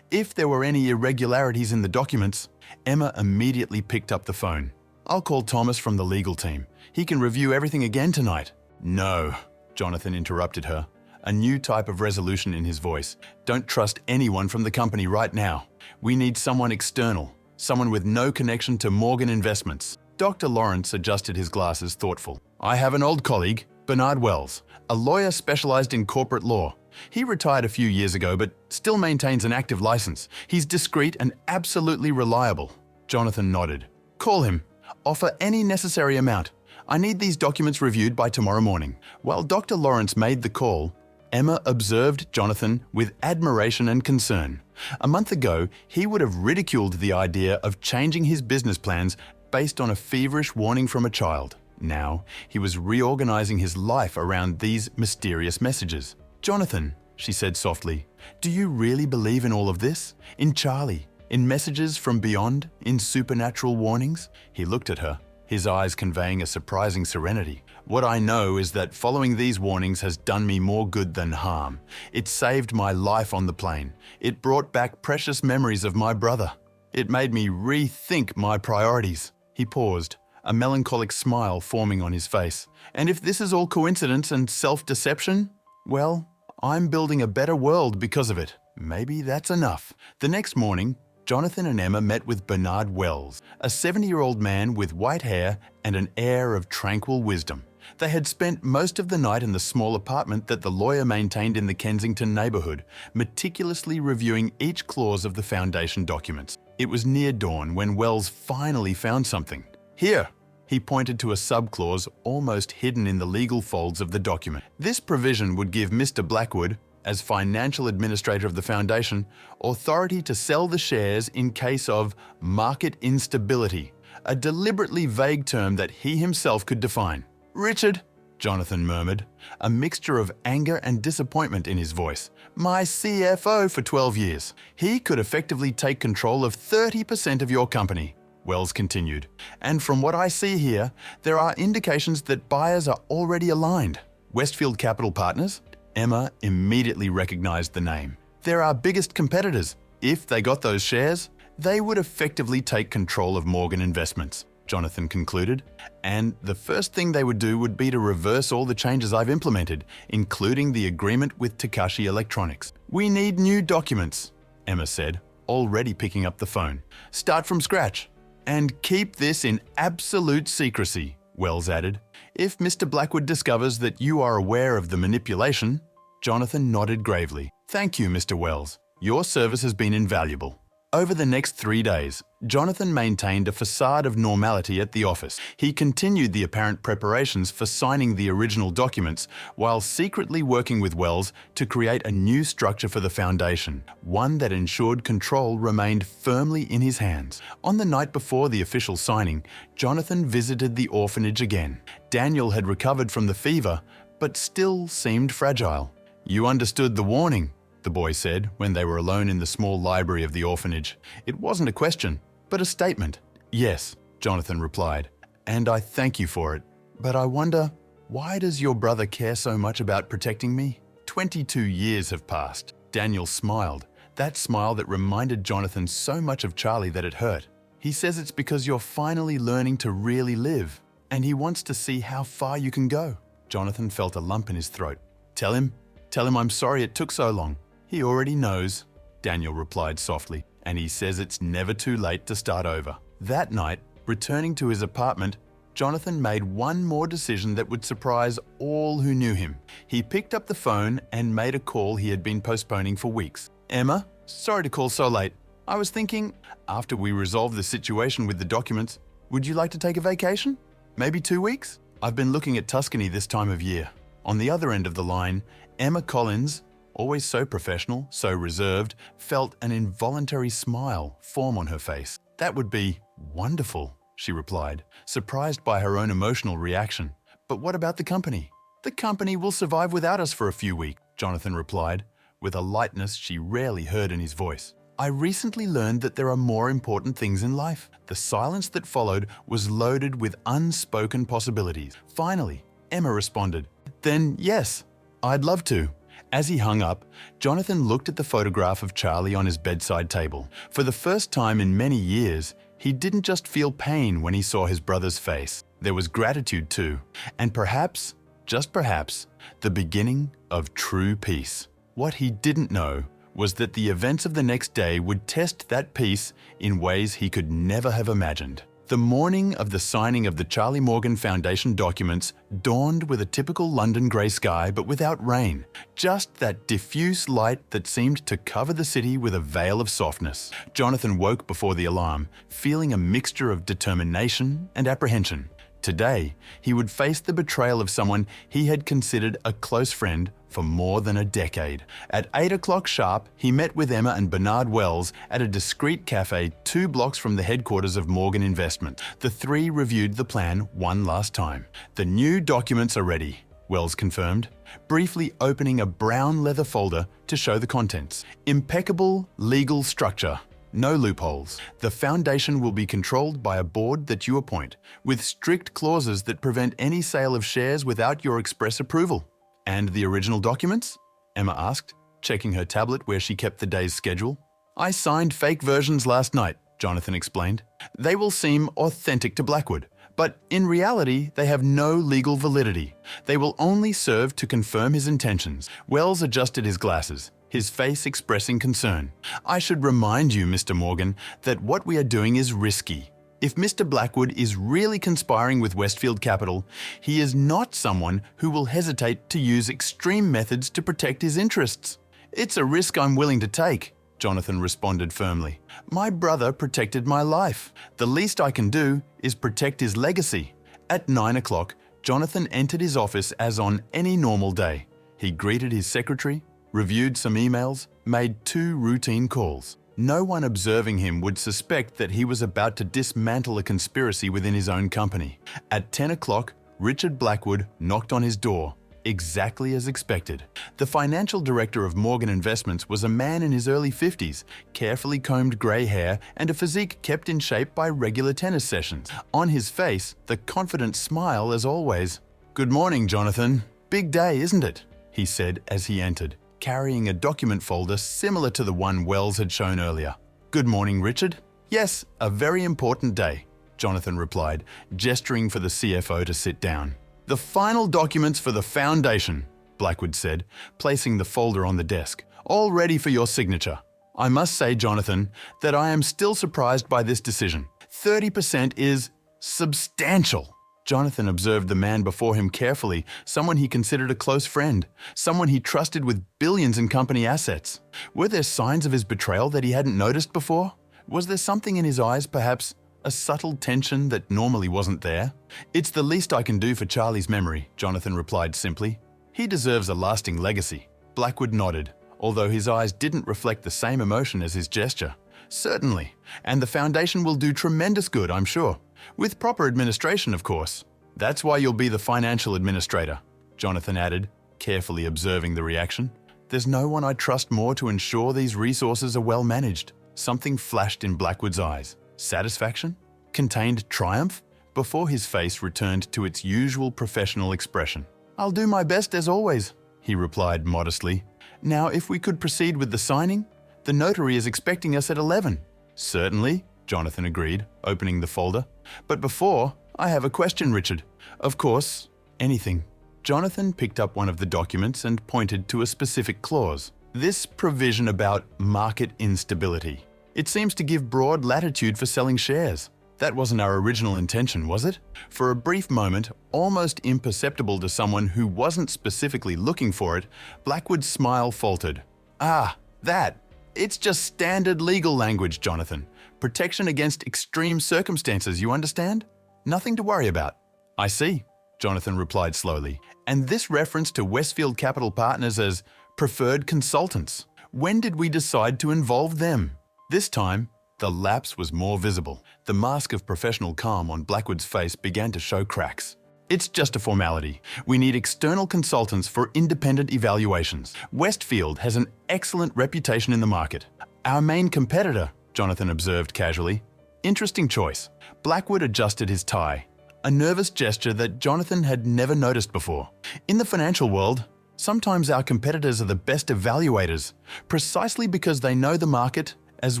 If there were any irregularities in the documents, Emma immediately picked up the phone. I'll call Thomas from the legal team. He can review everything again tonight. No, Jonathan interrupted her, a new type of resolution in his voice. Don't trust anyone from the company right now. We need someone external, someone with no connection to Morgan Investments. Dr. Lawrence adjusted his glasses, thoughtful. I have an old colleague, Bernard Wells, a lawyer specialized in corporate law. He retired a few years ago, but still maintains an active license. He's discreet and absolutely reliable. Jonathan nodded. Call him. Offer any necessary amount. I need these documents reviewed by tomorrow morning. While Dr. Lawrence made the call, Emma observed Jonathan with admiration and concern. A month ago, he would have ridiculed the idea of changing his business plans based on a feverish warning from a child. Now, he was reorganizing his life around these mysterious messages. Jonathan, she said softly, do you really believe in all of this? In Charlie? In messages from beyond? In supernatural warnings? He looked at her, his eyes conveying a surprising serenity. What I know is that following these warnings has done me more good than harm. It saved my life on the plane. It brought back precious memories of my brother. It made me rethink my priorities. He paused, a melancholic smile forming on his face. And if this is all coincidence and self-deception, well, I'm building a better world because of it. Maybe that's enough. The next morning, Jonathan and Emma met with Bernard Wells, a 70-year-old man with white hair and an air of tranquil wisdom. They had spent most of the night in the small apartment that the lawyer maintained in the Kensington neighborhood, meticulously reviewing each clause of the foundation documents. It was near dawn when Wells finally found something. Here, he pointed to a subclause almost hidden in the legal folds of the document. This provision would give Mr. Blackwood, as financial administrator of the foundation, authority to sell the shares in case of market instability, a deliberately vague term that he himself could define. Richard, Jonathan murmured, a mixture of anger and disappointment in his voice. My CFO for 12 years. He could effectively take control of 30% of your company, Wells continued. And from what I see here, there are indications that buyers are already aligned. Westfield Capital Partners? Emma immediately recognized the name. They're our biggest competitors. If they got those shares, they would effectively take control of Morgan Investments, Jonathan concluded. And the first thing they would do would be to reverse all the changes I've implemented, including the agreement with Takashi Electronics. We need new documents, Emma said, already picking up the phone. Start from scratch. And keep this in absolute secrecy, Wells added. If Mr. Blackwood discovers that you are aware of the manipulation, Jonathan nodded gravely. Thank you, Mr. Wells. Your service has been invaluable. Over the next 3 days, Jonathan maintained a facade of normality at the office. He continued the apparent preparations for signing the original documents while secretly working with Wells to create a new structure for the foundation, one that ensured control remained firmly in his hands. On the night before the official signing, Jonathan visited the orphanage again. Daniel had recovered from the fever, but still seemed fragile. You understood the warning, the boy said when they were alone in the small library of the orphanage. It wasn't a question, but a statement. Yes, Jonathan replied, and I thank you for it. But I wonder, why does your brother care so much about protecting me? 22 years have passed. Daniel smiled, that smile that reminded Jonathan so much of Charlie that it hurt. He says it's because you're finally learning to really live. and he wants to see how far you can go. Jonathan felt a lump in his throat. Tell him I'm sorry it took so long. He already knows, Daniel replied softly, and he says it's never too late to start over. That night, returning to his apartment, Jonathan made one more decision that would surprise all who knew him. He picked up the phone and made a call he had been postponing for weeks. Emma, sorry to call so late. I was thinking, after we resolve the situation with the documents, would you like to take a vacation? Maybe 2 weeks? I've been looking at Tuscany this time of year. On the other end of the line, Emma Collins, always so professional, so reserved, felt an involuntary smile form on her face. That would be wonderful, she replied, surprised by her own emotional reaction. But what about the company? The company will survive without us for a few weeks, Jonathan replied, with a lightness she rarely heard in his voice. I recently learned that there are more important things in life. The silence that followed was loaded with unspoken possibilities. Finally, Emma responded, Then yes, I'd love to. As he hung up, Jonathan looked at the photograph of Charlie on his bedside table. For the first time in many years, he didn't just feel pain when he saw his brother's face. There was gratitude too, and perhaps, just perhaps, the beginning of true peace. What he didn't know was that the events of the next day would test that peace in ways he could never have imagined. The morning of the signing of the Charlie Morgan Foundation documents dawned with a typical London grey sky but without rain, just that diffuse light that seemed to cover the city with a veil of softness. Jonathan woke before the alarm, feeling a mixture of determination and apprehension. Today, he would face the betrayal of someone he had considered a close friend for more than a decade. At 8 o'clock sharp, he met with Emma and Bernard Wells at a discreet cafe 2 blocks from the headquarters of Morgan Investment. The three reviewed the plan one last time. The new documents are ready, Wells confirmed, briefly opening a brown leather folder to show the contents. Impeccable legal structure. No loopholes. The foundation will be controlled by a board that you appoint, with strict clauses that prevent any sale of shares without your express approval. And the original documents? Emma asked, checking her tablet where she kept the day's schedule. I signed fake versions last night, Jonathan explained. They will seem authentic to Blackwood, but in reality, they have no legal validity. They will only serve to confirm his intentions. Wells adjusted his glasses, his face expressing concern. I should remind you, Mr. Morgan, that what we are doing is risky. If Mr. Blackwood is really conspiring with Westfield Capital, he is not someone who will hesitate to use extreme methods to protect his interests. It's a risk I'm willing to take, Jonathan responded firmly. My brother protected my life. The least I can do is protect his legacy. At 9 o'clock, Jonathan entered his office as on any normal day. He greeted his secretary, reviewed some emails, made 2 routine calls. No one observing him would suspect that he was about to dismantle a conspiracy within his own company. At 10 o'clock, Richard Blackwood knocked on his door, exactly as expected. The financial director of Morgan Investments was a man in his early 50s, carefully combed grey hair and a physique kept in shape by regular tennis sessions. On his face, the confident smile as always. Good morning, Jonathan. Big day, isn't it? He said as he entered, carrying a document folder similar to the one Wells had shown earlier. Good morning, Richard. Yes, a very important day, Jonathan replied, gesturing for the CFO to sit down. The final documents for the foundation, Blackwood said, placing the folder on the desk, all ready for your signature. I must say, Jonathan, that I am still surprised by this decision. 30% is substantial. Jonathan observed the man before him carefully, someone he considered a close friend, someone he trusted with billions in company assets. Were there signs of his betrayal that he hadn't noticed before? Was there something in his eyes, perhaps a subtle tension that normally wasn't there? It's the least I can do for Charlie's memory, Jonathan replied simply. He deserves a lasting legacy. Blackwood nodded, although his eyes didn't reflect the same emotion as his gesture. Certainly, and the foundation will do tremendous good, I'm sure. With proper administration, of course. That's why you'll be the financial administrator, Jonathan added, carefully observing the reaction. There's no one I trust more to ensure these resources are well managed. Something flashed in Blackwood's eyes. Satisfaction? Contained triumph? Before his face returned to its usual professional expression. I'll do my best as always, he replied modestly. Now, if we could proceed with the signing? The notary is expecting us at 11. Certainly, Jonathan agreed, opening the folder. But before, I have a question, Richard. Of course, anything. Jonathan picked up one of the documents and pointed to a specific clause. This provision about market instability. It seems to give broad latitude for selling shares. That wasn't our original intention, was it? For a brief moment, almost imperceptible to someone who wasn't specifically looking for it, Blackwood's smile faltered. Ah, that. It's just standard legal language, Jonathan. Protection against extreme circumstances, you understand? Nothing to worry about. I see, Jonathan replied slowly. And this reference to Westfield Capital Partners as preferred consultants. When did we decide to involve them? This time, the lapse was more visible. The mask of professional calm on Blackwood's face began to show cracks. It's just a formality. We need external consultants for independent evaluations. Westfield has an excellent reputation in the market. Our main competitor, Jonathan observed casually. Interesting choice. Blackwood adjusted his tie, a nervous gesture that Jonathan had never noticed before. In the financial world, sometimes our competitors are the best evaluators, precisely because they know the market as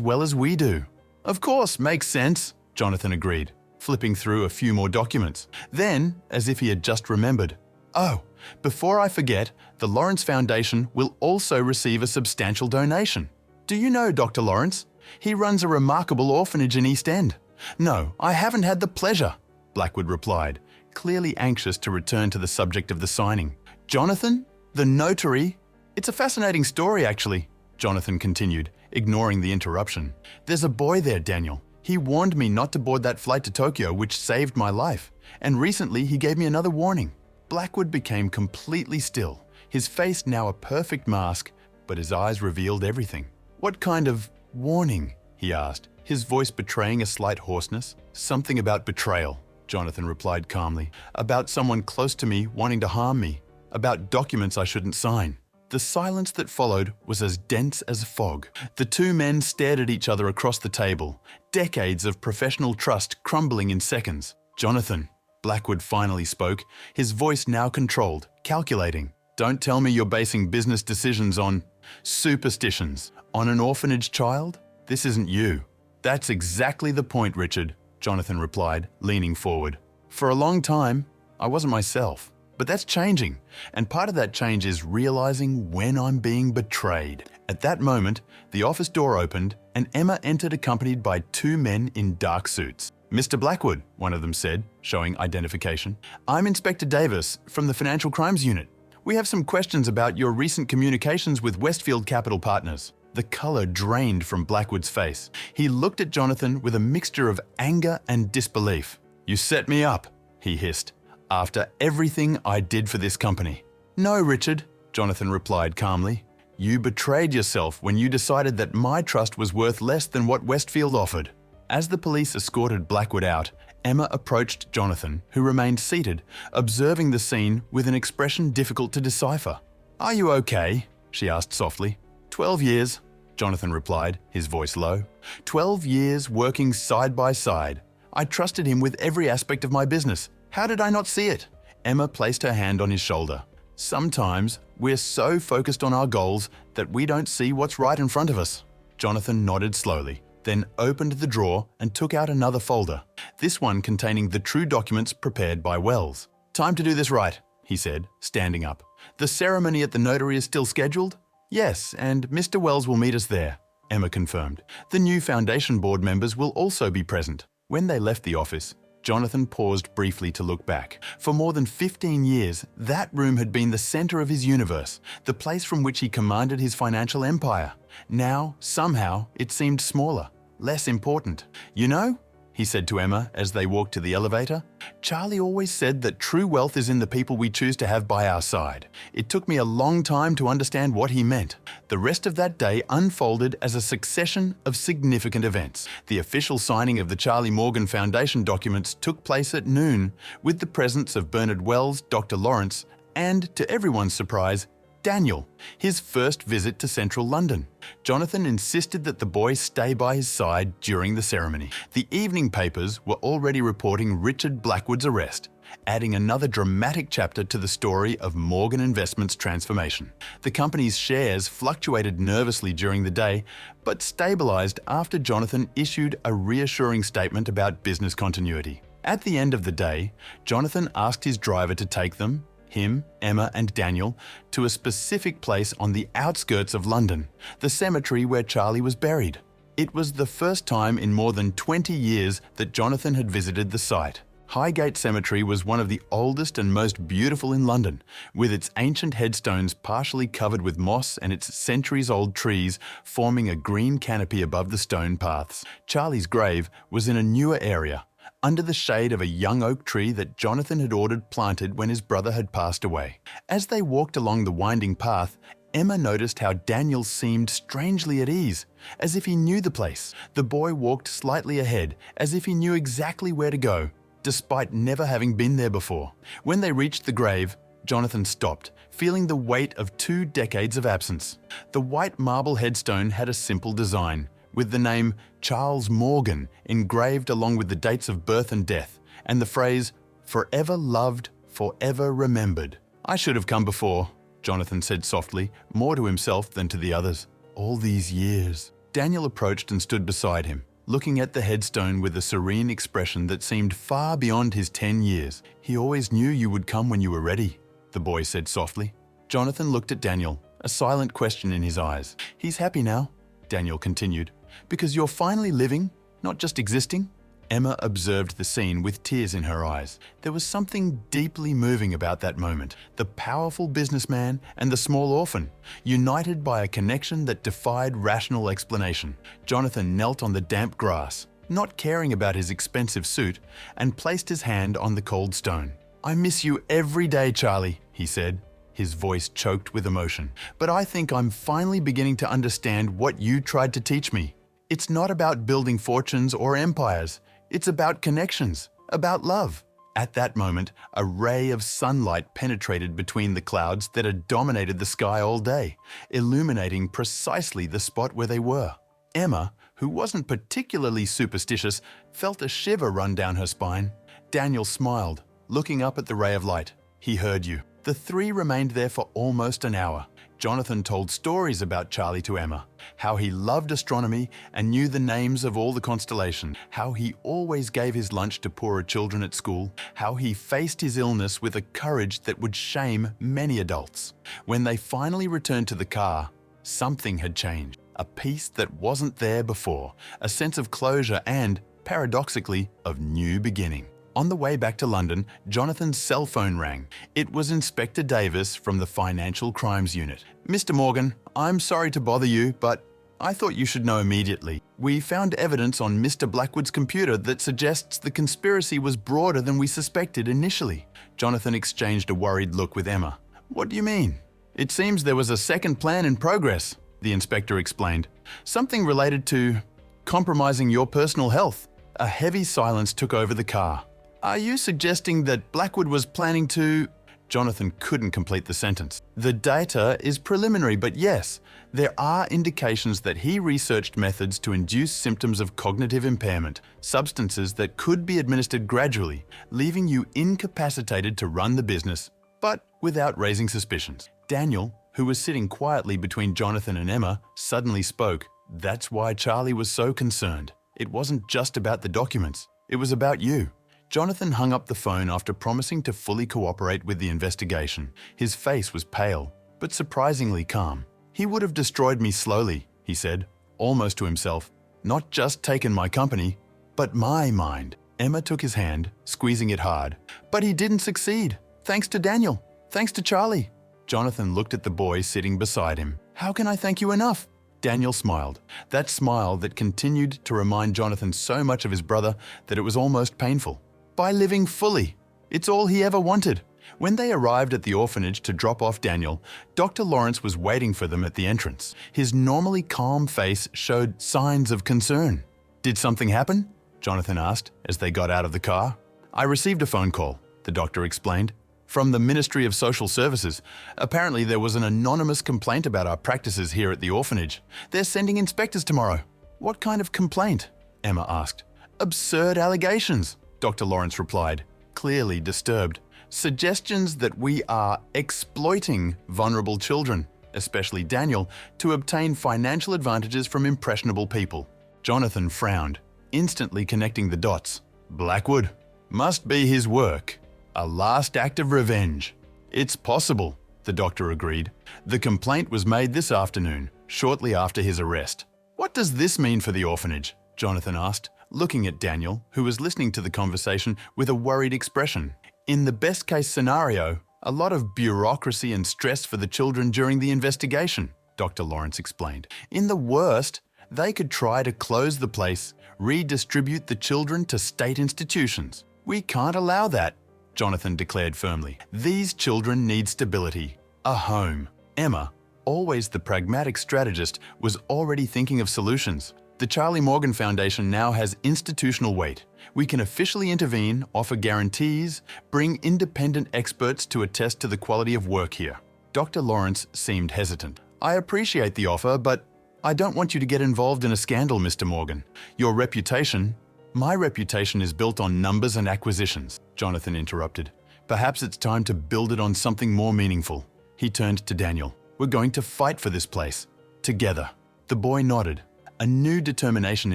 well as we do. Of course, makes sense, Jonathan agreed, flipping through a few more documents. Then, as if he had just remembered, oh, before I forget, the Lawrence Foundation will also receive a substantial donation. Do you know Dr. Lawrence? He runs a remarkable orphanage in East End. No, I haven't had the pleasure, Blackwood replied, clearly anxious to return to the subject of the signing. Jonathan, the notary? It's a fascinating story, actually, Jonathan continued, ignoring the interruption. There's a boy there, Daniel. He warned me not to board that flight to Tokyo, which saved my life. And recently he gave me another warning. Blackwood became completely still, his face now a perfect mask, but his eyes revealed everything. What kind of warning? He asked, his voice betraying a slight hoarseness. Something about betrayal, Jonathan replied calmly. About someone close to me wanting to harm me. About documents I shouldn't sign. The silence that followed was as dense as fog. The two men stared at each other across the table, decades of professional trust crumbling in seconds. Jonathan, Blackwood finally spoke, his voice now controlled, calculating. Don't tell me you're basing business decisions on superstitions, on an orphanage child? This isn't you. That's exactly the point, Richard, Jonathan replied, leaning forward. For a long time, I wasn't myself. But that's changing, and part of that change is realizing when I'm being betrayed. At that moment, the office door opened and Emma entered accompanied by two men in dark suits. Mr. Blackwood, one of them said, showing identification. I'm Inspector Davis from the Financial Crimes Unit. We have some questions about your recent communications with Westfield Capital Partners. The color drained from Blackwood's face. He looked at Jonathan with a mixture of anger and disbelief. You set me up, he hissed. After everything I did for this company. No, Richard, Jonathan replied calmly. You betrayed yourself when you decided that my trust was worth less than what Westfield offered. As the police escorted Blackwood out, Emma approached Jonathan, who remained seated, observing the scene with an expression difficult to decipher. Are you okay? She asked softly. 12 years, Jonathan replied, his voice low. 12 years working side by side. I trusted him with every aspect of my business. How did I not see it? Emma placed her hand on his shoulder. Sometimes we're so focused on our goals that we don't see what's right in front of us. Jonathan nodded slowly, then opened the drawer and took out another folder, this one containing the true documents prepared by Wells. Time to do this right, he said, standing up. The ceremony at the notary is still scheduled? Yes, and Mr. Wells will meet us there, Emma confirmed. The new foundation board members will also be present. When they left the office, Jonathan paused briefly to look back. For more than 15 years, that room had been the center of his universe, the place from which he commanded his financial empire. Now, somehow, it seemed smaller, less important. You know, he said to Emma as they walked to the elevator, Charlie always said that true wealth is in the people we choose to have by our side. It took me a long time to understand what he meant. The rest of that day unfolded as a succession of significant events. The official signing of the Charlie Morgan Foundation documents took place at noon, with the presence of Bernard Wells, Dr. Lawrence, and, to everyone's surprise, Daniel, his first visit to central London. Jonathan insisted that the boy stay by his side during the ceremony. The evening papers were already reporting Richard Blackwood's arrest, adding another dramatic chapter to the story of Morgan Investments' transformation. The company's shares fluctuated nervously during the day, but stabilized after Jonathan issued a reassuring statement about business continuity. At the end of the day, Jonathan asked his driver to take them, him, Emma and Daniel, to a specific place on the outskirts of London, the cemetery where Charlie was buried. It was the first time in more than 20 years that Jonathan had visited the site. Highgate Cemetery was one of the oldest and most beautiful in London, with its ancient headstones partially covered with moss and its centuries-old trees forming a green canopy above the stone paths. Charlie's grave was in a newer area, under the shade of a young oak tree that Jonathan had ordered planted when his brother had passed away. As they walked along the winding path, Emma noticed how Daniel seemed strangely at ease, as if he knew the place. The boy walked slightly ahead, as if he knew exactly where to go, despite never having been there before. When they reached the grave, Jonathan stopped, feeling the weight of 2 decades of absence. The white marble headstone had a simple design, with the name Charles Morgan engraved along with the dates of birth and death, and the phrase, "Forever loved, forever remembered." "I should have come before," Jonathan said softly, more to himself than to the others. "All these years." Daniel approached and stood beside him, looking at the headstone with a serene expression that seemed far beyond his 10 years. "He always knew you would come when you were ready," the boy said softly. Jonathan looked at Daniel, a silent question in his eyes. "He's happy now," Daniel continued, "because you're finally living, not just existing." Emma observed the scene with tears in her eyes. There was something deeply moving about that moment. The powerful businessman and the small orphan, united by a connection that defied rational explanation. Jonathan knelt on the damp grass, not caring about his expensive suit, and placed his hand on the cold stone. "I miss you every day, Charlie," he said, his voice choked with emotion. "But I think I'm finally beginning to understand what you tried to teach me. It's not about building fortunes or empires. It's about connections, about love." At that moment, a ray of sunlight penetrated between the clouds that had dominated the sky all day, illuminating precisely the spot where they were. Emma, who wasn't particularly superstitious, felt a shiver run down her spine. Daniel smiled, looking up at the ray of light. "He heard you." The 3 remained there for almost an hour. Jonathan told stories about Charlie to Emma, how he loved astronomy and knew the names of all the constellations, how he always gave his lunch to poorer children at school, how he faced his illness with a courage that would shame many adults. When they finally returned to the car, something had changed. A peace that wasn't there before, a sense of closure and, paradoxically, of new beginning. On the way back to London, Jonathan's cell phone rang. It was Inspector Davis from the Financial Crimes Unit. "Mr. Morgan, I'm sorry to bother you, but I thought you should know immediately. We found evidence on Mr. Blackwood's computer that suggests the conspiracy was broader than we suspected initially." Jonathan exchanged a worried look with Emma. "What do you mean?" "It seems there was a second plan in progress," the inspector explained. "Something related to compromising your personal health." A heavy silence took over the car. "Are you suggesting that Blackwood was planning to—" Jonathan couldn't complete the sentence. "The data is preliminary, but yes, there are indications that he researched methods to induce symptoms of cognitive impairment, substances that could be administered gradually, leaving you incapacitated to run the business, but without raising suspicions." Daniel, who was sitting quietly between Jonathan and Emma, suddenly spoke. "That's why Charlie was so concerned. It wasn't just about the documents. It was about you." Jonathan hung up the phone after promising to fully cooperate with the investigation. His face was pale, but surprisingly calm. "He would have destroyed me slowly," he said, almost to himself. "Not just taken my company, but my mind." Emma took his hand, squeezing it hard. "But he didn't succeed. Thanks to Daniel. Thanks to Charlie." Jonathan looked at the boy sitting beside him. "How can I thank you enough?" Daniel smiled. That smile that continued to remind Jonathan so much of his brother that it was almost painful. "By living fully. It's all he ever wanted." When they arrived at the orphanage to drop off Daniel, Dr. Lawrence was waiting for them at the entrance. His normally calm face showed signs of concern. "Did something happen?" Jonathan asked as they got out of the car. "I received a phone call," the doctor explained, "from the Ministry of Social Services. Apparently there was an anonymous complaint about our practices here at the orphanage. They're sending inspectors tomorrow." "What kind of complaint?" Emma asked. "Absurd allegations," Dr. Lawrence replied, clearly disturbed. "Suggestions that we are exploiting vulnerable children, especially Daniel, to obtain financial advantages from impressionable people." Jonathan frowned, instantly connecting the dots. "Blackwood?" Must be his work. A last act of revenge. It's possible, the doctor agreed. The complaint was made this afternoon, shortly after his arrest. What does this mean for the orphanage? Jonathan asked, looking at Daniel, who was listening to the conversation with a worried expression. In the best-case scenario, a lot of bureaucracy and stress for the children during the investigation, Dr. Lawrence explained. In the worst, they could try to close the place, redistribute the children to state institutions. We can't allow that, Jonathan declared firmly. These children need stability, a home. Emma, always the pragmatic strategist, was already thinking of solutions. The Charlie Morgan Foundation now has institutional weight. We can officially intervene, offer guarantees, bring independent experts to attest to the quality of work here. Dr. Lawrence seemed hesitant. I appreciate the offer, but I don't want you to get involved in a scandal, Mr. Morgan. Your reputation... My reputation is built on numbers and acquisitions, Jonathan interrupted. Perhaps it's time to build it on something more meaningful. He turned to Daniel. We're going to fight for this place. Together. The boy nodded, a new determination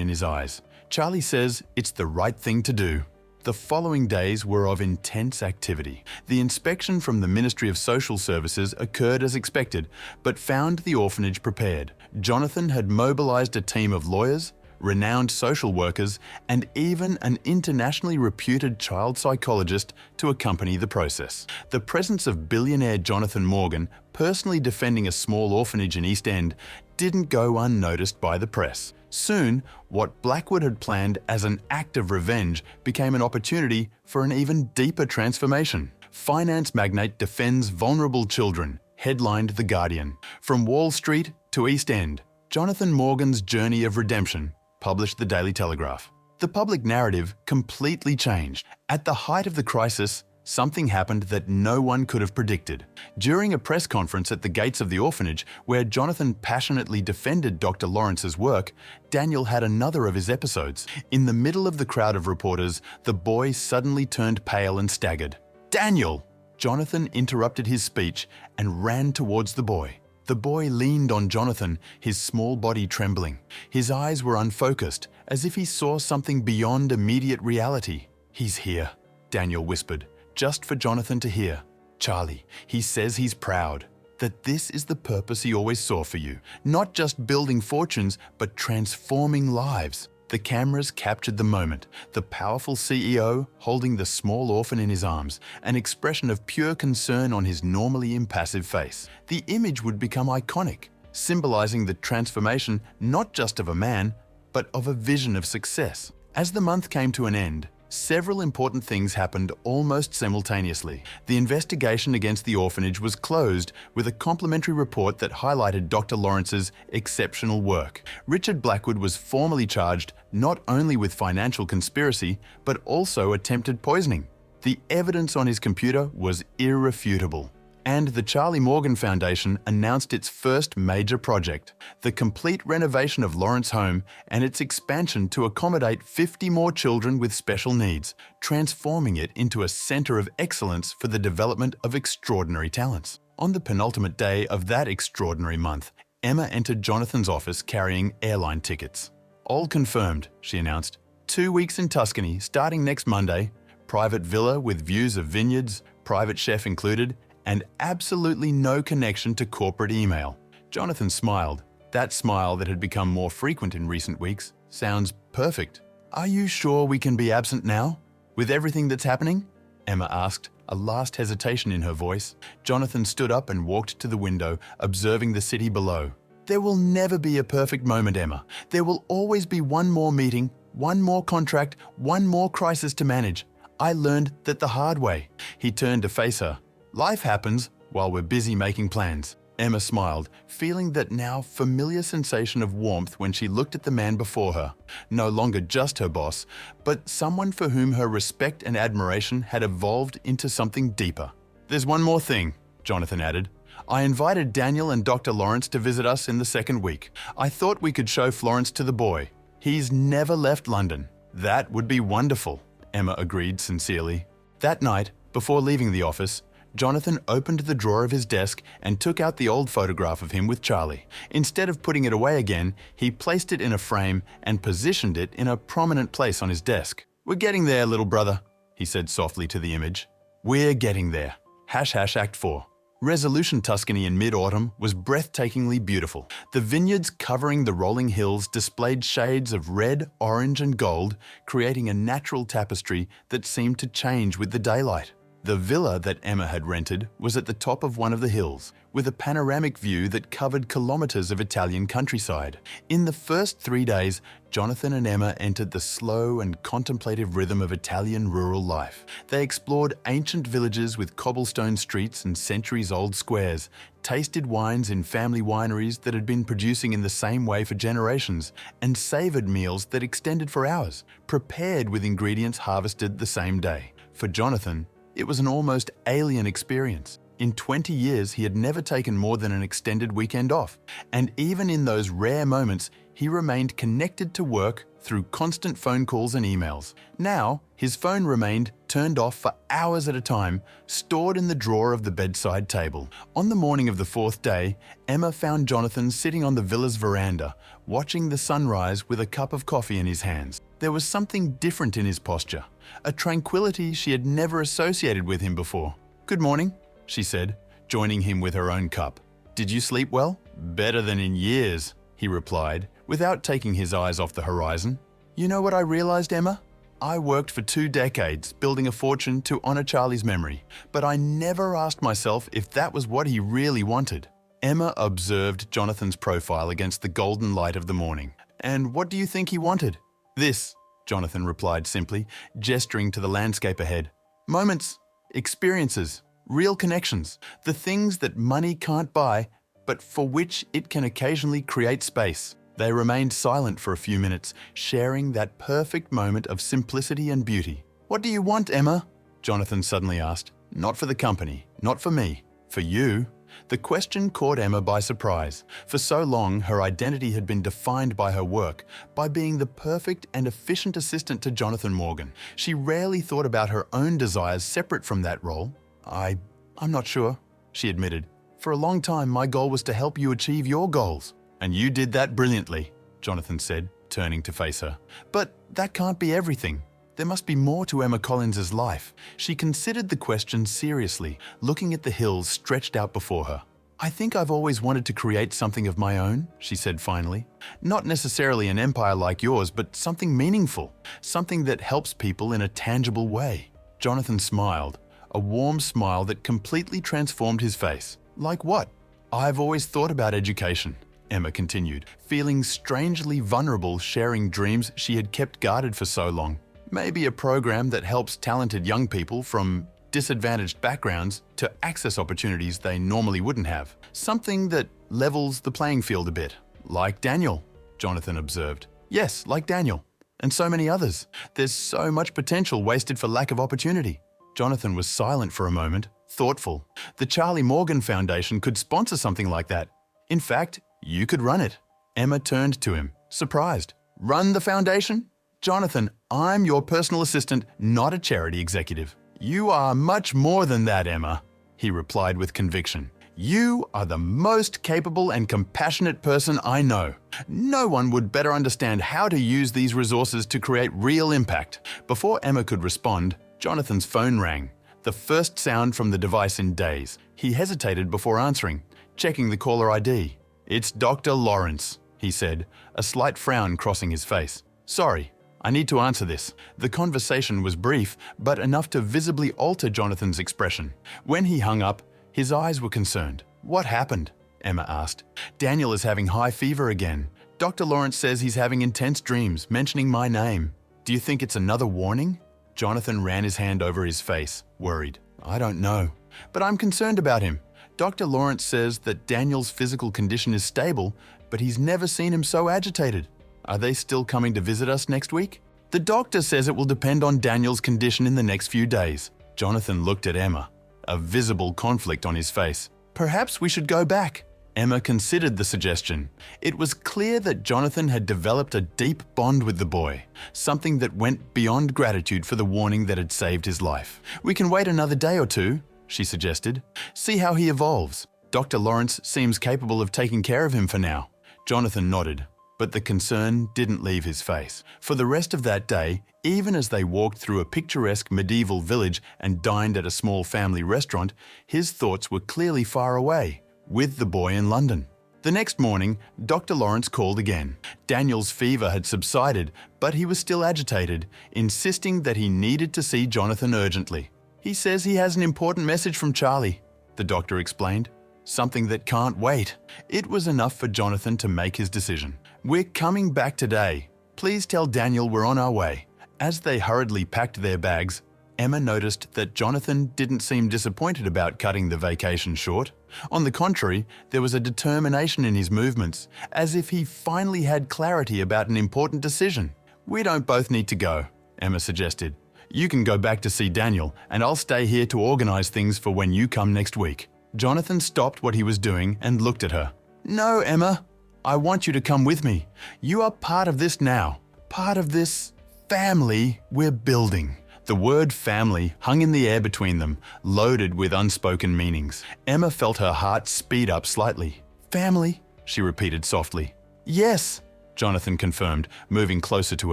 in his eyes. Charlie says it's the right thing to do. The following days were of intense activity. The inspection from the Ministry of Social Services occurred as expected, but found the orphanage prepared. Jonathan had mobilized a team of lawyers, renowned social workers, and even an internationally reputed child psychologist to accompany the process. The presence of billionaire Jonathan Morgan personally defending a small orphanage in East End didn't go unnoticed by the press. Soon, what Blackwood had planned as an act of revenge became an opportunity for an even deeper transformation. Finance magnate defends vulnerable children, headlined The Guardian. From Wall Street to East End, Jonathan Morgan's journey of redemption, published the Daily Telegraph. The public narrative completely changed. At the height of the crisis, something happened that no one could have predicted. During a press conference at the gates of the orphanage, where Jonathan passionately defended Dr. Lawrence's work, Daniel had another of his episodes. In the middle of the crowd of reporters, the boy suddenly turned pale and staggered. "Daniel!" Jonathan interrupted his speech and ran towards the boy. The boy leaned on Jonathan, his small body trembling. His eyes were unfocused, as if he saw something beyond immediate reality. "He's here," Daniel whispered, just for Jonathan to hear. "Charlie, he says he's proud, that this is the purpose he always saw for you. Not just building fortunes, but transforming lives." The cameras captured the moment, the powerful CEO holding the small orphan in his arms, an expression of pure concern on his normally impassive face. The image would become iconic, symbolizing the transformation not just of a man, but of a vision of success. As the month came to an end, several important things happened almost simultaneously. The investigation against the orphanage was closed with a complimentary report that highlighted Dr. Lawrence's exceptional work. Richard Blackwood was formally charged not only with financial conspiracy, but also attempted poisoning. The evidence on his computer was irrefutable. And the Charlie Morgan Foundation announced its first major project, the complete renovation of Lawrence Home and its expansion to accommodate 50 more children with special needs, transforming it into a center of excellence for the development of extraordinary talents. On the penultimate day of that extraordinary month, Emma entered Jonathan's office carrying airline tickets. "All confirmed," she announced. 2 weeks in Tuscany, starting next Monday, private villa with views of vineyards, private chef included, and absolutely no connection to corporate email. Jonathan smiled. That smile that had become more frequent in recent weeks. "Sounds perfect. Are you sure we can be absent now? With everything that's happening?" Emma asked, a last hesitation in her voice. Jonathan stood up and walked to the window, observing the city below. "There will never be a perfect moment, Emma. There will always be one more meeting, one more contract, one more crisis to manage. I learned that the hard way." He turned to face her. "Life happens while we're busy making plans." Emma smiled, feeling that now familiar sensation of warmth when she looked at the man before her. No longer just her boss, but someone for whom her respect and admiration had evolved into something deeper. "There's one more thing," Jonathan added. "I invited Daniel and Dr. Lawrence to visit us in the second week. I thought we could show Florence to the boy. He's never left London." "That would be wonderful," Emma agreed sincerely. That night, before leaving the office, Jonathan opened the drawer of his desk and took out the old photograph of him with Charlie. Instead of putting it away again, he placed it in a frame and positioned it in a prominent place on his desk. "We're getting there, little brother. he said softly to the image. We're getting there. Act 4. Resolution Tuscany in mid-autumn was breathtakingly beautiful. The vineyards covering the rolling hills displayed shades of red, orange and gold, creating a natural tapestry that seemed to change with the daylight. The villa that Emma had rented was at the top of one of the hills, with a panoramic view that covered kilometers of Italian countryside. In the first 3 days, Jonathan and Emma entered the slow and contemplative rhythm of Italian rural life. They explored ancient villages with cobblestone streets and centuries-old squares, tasted wines in family wineries that had been producing in the same way for generations, and savored meals that extended for hours, prepared with ingredients harvested the same day. For Jonathan, it was an almost alien experience. In 20 years, he had never taken more than an extended weekend off, and even in those rare moments, he remained connected to work through constant phone calls and emails. Now, his phone remained turned off for hours at a time, stored in the drawer of the bedside table. On the morning of the 4th day, Emma found Jonathan sitting on the villa's veranda, watching the sunrise with a cup of coffee in his hands. There was something different in his posture, a tranquility she had never associated with him before. "Good morning," she said, joining him with her own cup. "Did you sleep well?" "Better than in years," he replied, without taking his eyes off the horizon. "You know what I realized, Emma? I worked for 2 decades building a fortune to honor Charlie's memory, but I never asked myself if that was what he really wanted." Emma observed Jonathan's profile against the golden light of the morning. "And what do you think he wanted?" "This," Jonathan replied simply, gesturing to the landscape ahead. "Moments, experiences, real connections, the things that money can't buy, but for which it can occasionally create space." They remained silent for a few minutes, sharing that perfect moment of simplicity and beauty. "What do you want, Emma?" Jonathan suddenly asked. "Not for the company, not for me, for you." The question caught Emma by surprise. For so long, her identity had been defined by her work, by being the perfect and efficient assistant to Jonathan Morgan. She rarely thought about her own desires separate from that role. I'm not sure," she admitted. "For a long time, my goal was to help you achieve your goals." "And you did that brilliantly," Jonathan said, turning to face her. "But that can't be everything. There must be more to Emma Collins's life." She considered the question seriously, looking at the hills stretched out before her. "I think I've always wanted to create something of my own," she said finally. "Not necessarily an empire like yours, but something meaningful, something that helps people in a tangible way." Jonathan smiled, a warm smile that completely transformed his face. "Like what?" "I've always thought about education," Emma continued, feeling strangely vulnerable sharing dreams she had kept guarded for so long. "Maybe a program that helps talented young people from disadvantaged backgrounds to access opportunities they normally wouldn't have. Something that levels the playing field a bit. Like Daniel," Jonathan observed. "Yes, like Daniel. And so many others. There's so much potential wasted for lack of opportunity." Jonathan was silent for a moment, thoughtful. The Charlie Morgan Foundation could sponsor something like that. In fact, you could run it. Emma turned to him, surprised. "Run the foundation?" "Jonathan, I'm your personal assistant, not a charity executive." "You are much more than that, Emma," he replied with conviction. "You are the most capable and compassionate person I know. No one would better understand how to use these resources to create real impact." Before Emma could respond, Jonathan's phone rang, the first sound from the device in days. He hesitated before answering, checking the caller ID. "It's Dr. Lawrence," he said, a slight frown crossing his face. "Sorry, I need to answer this." The conversation was brief, but enough to visibly alter Jonathan's expression. When he hung up, his eyes were concerned. "What happened?" Emma asked. "Daniel is having high fever again. Dr. Lawrence says he's having intense dreams, mentioning my name. Do you think it's another warning?" Jonathan ran his hand over his face, worried. "I don't know, but I'm concerned about him. Dr. Lawrence says that Daniel's physical condition is stable, but he's never seen him so agitated. Are they still coming to visit us next week?" "The doctor says it will depend on Daniel's condition in the next few days." Jonathan looked at Emma, a visible conflict on his face. "Perhaps we should go back." Emma considered the suggestion. It was clear that Jonathan had developed a deep bond with the boy, something that went beyond gratitude for the warning that had saved his life. "We can wait another day or two," she suggested. "See how he evolves. Dr. Lawrence seems capable of taking care of him for now." Jonathan nodded. But the concern didn't leave his face. For the rest of that day, even as they walked through a picturesque medieval village and dined at a small family restaurant, his thoughts were clearly far away, with the boy in London. The next morning, Dr. Lawrence called again. Daniel's fever had subsided, but he was still agitated, insisting that he needed to see Jonathan urgently. "He says he has an important message from Charlie," the doctor explained. "Something that can't wait." It was enough for Jonathan to make his decision. "We're coming back today. Please tell Daniel we're on our way." As they hurriedly packed their bags, Emma noticed that Jonathan didn't seem disappointed about cutting the vacation short. On the contrary, there was a determination in his movements, as if he finally had clarity about an important decision. "We don't both need to go," Emma suggested. "You can go back to see Daniel, and I'll stay here to organize things for when you come next week." Jonathan stopped what he was doing and looked at her. "No, Emma. I want you to come with me. You are part of this now. Part of this family we're building." The word family hung in the air between them, loaded with unspoken meanings. Emma felt her heart speed up slightly. "Family?" she repeated softly. "Yes," Jonathan confirmed, moving closer to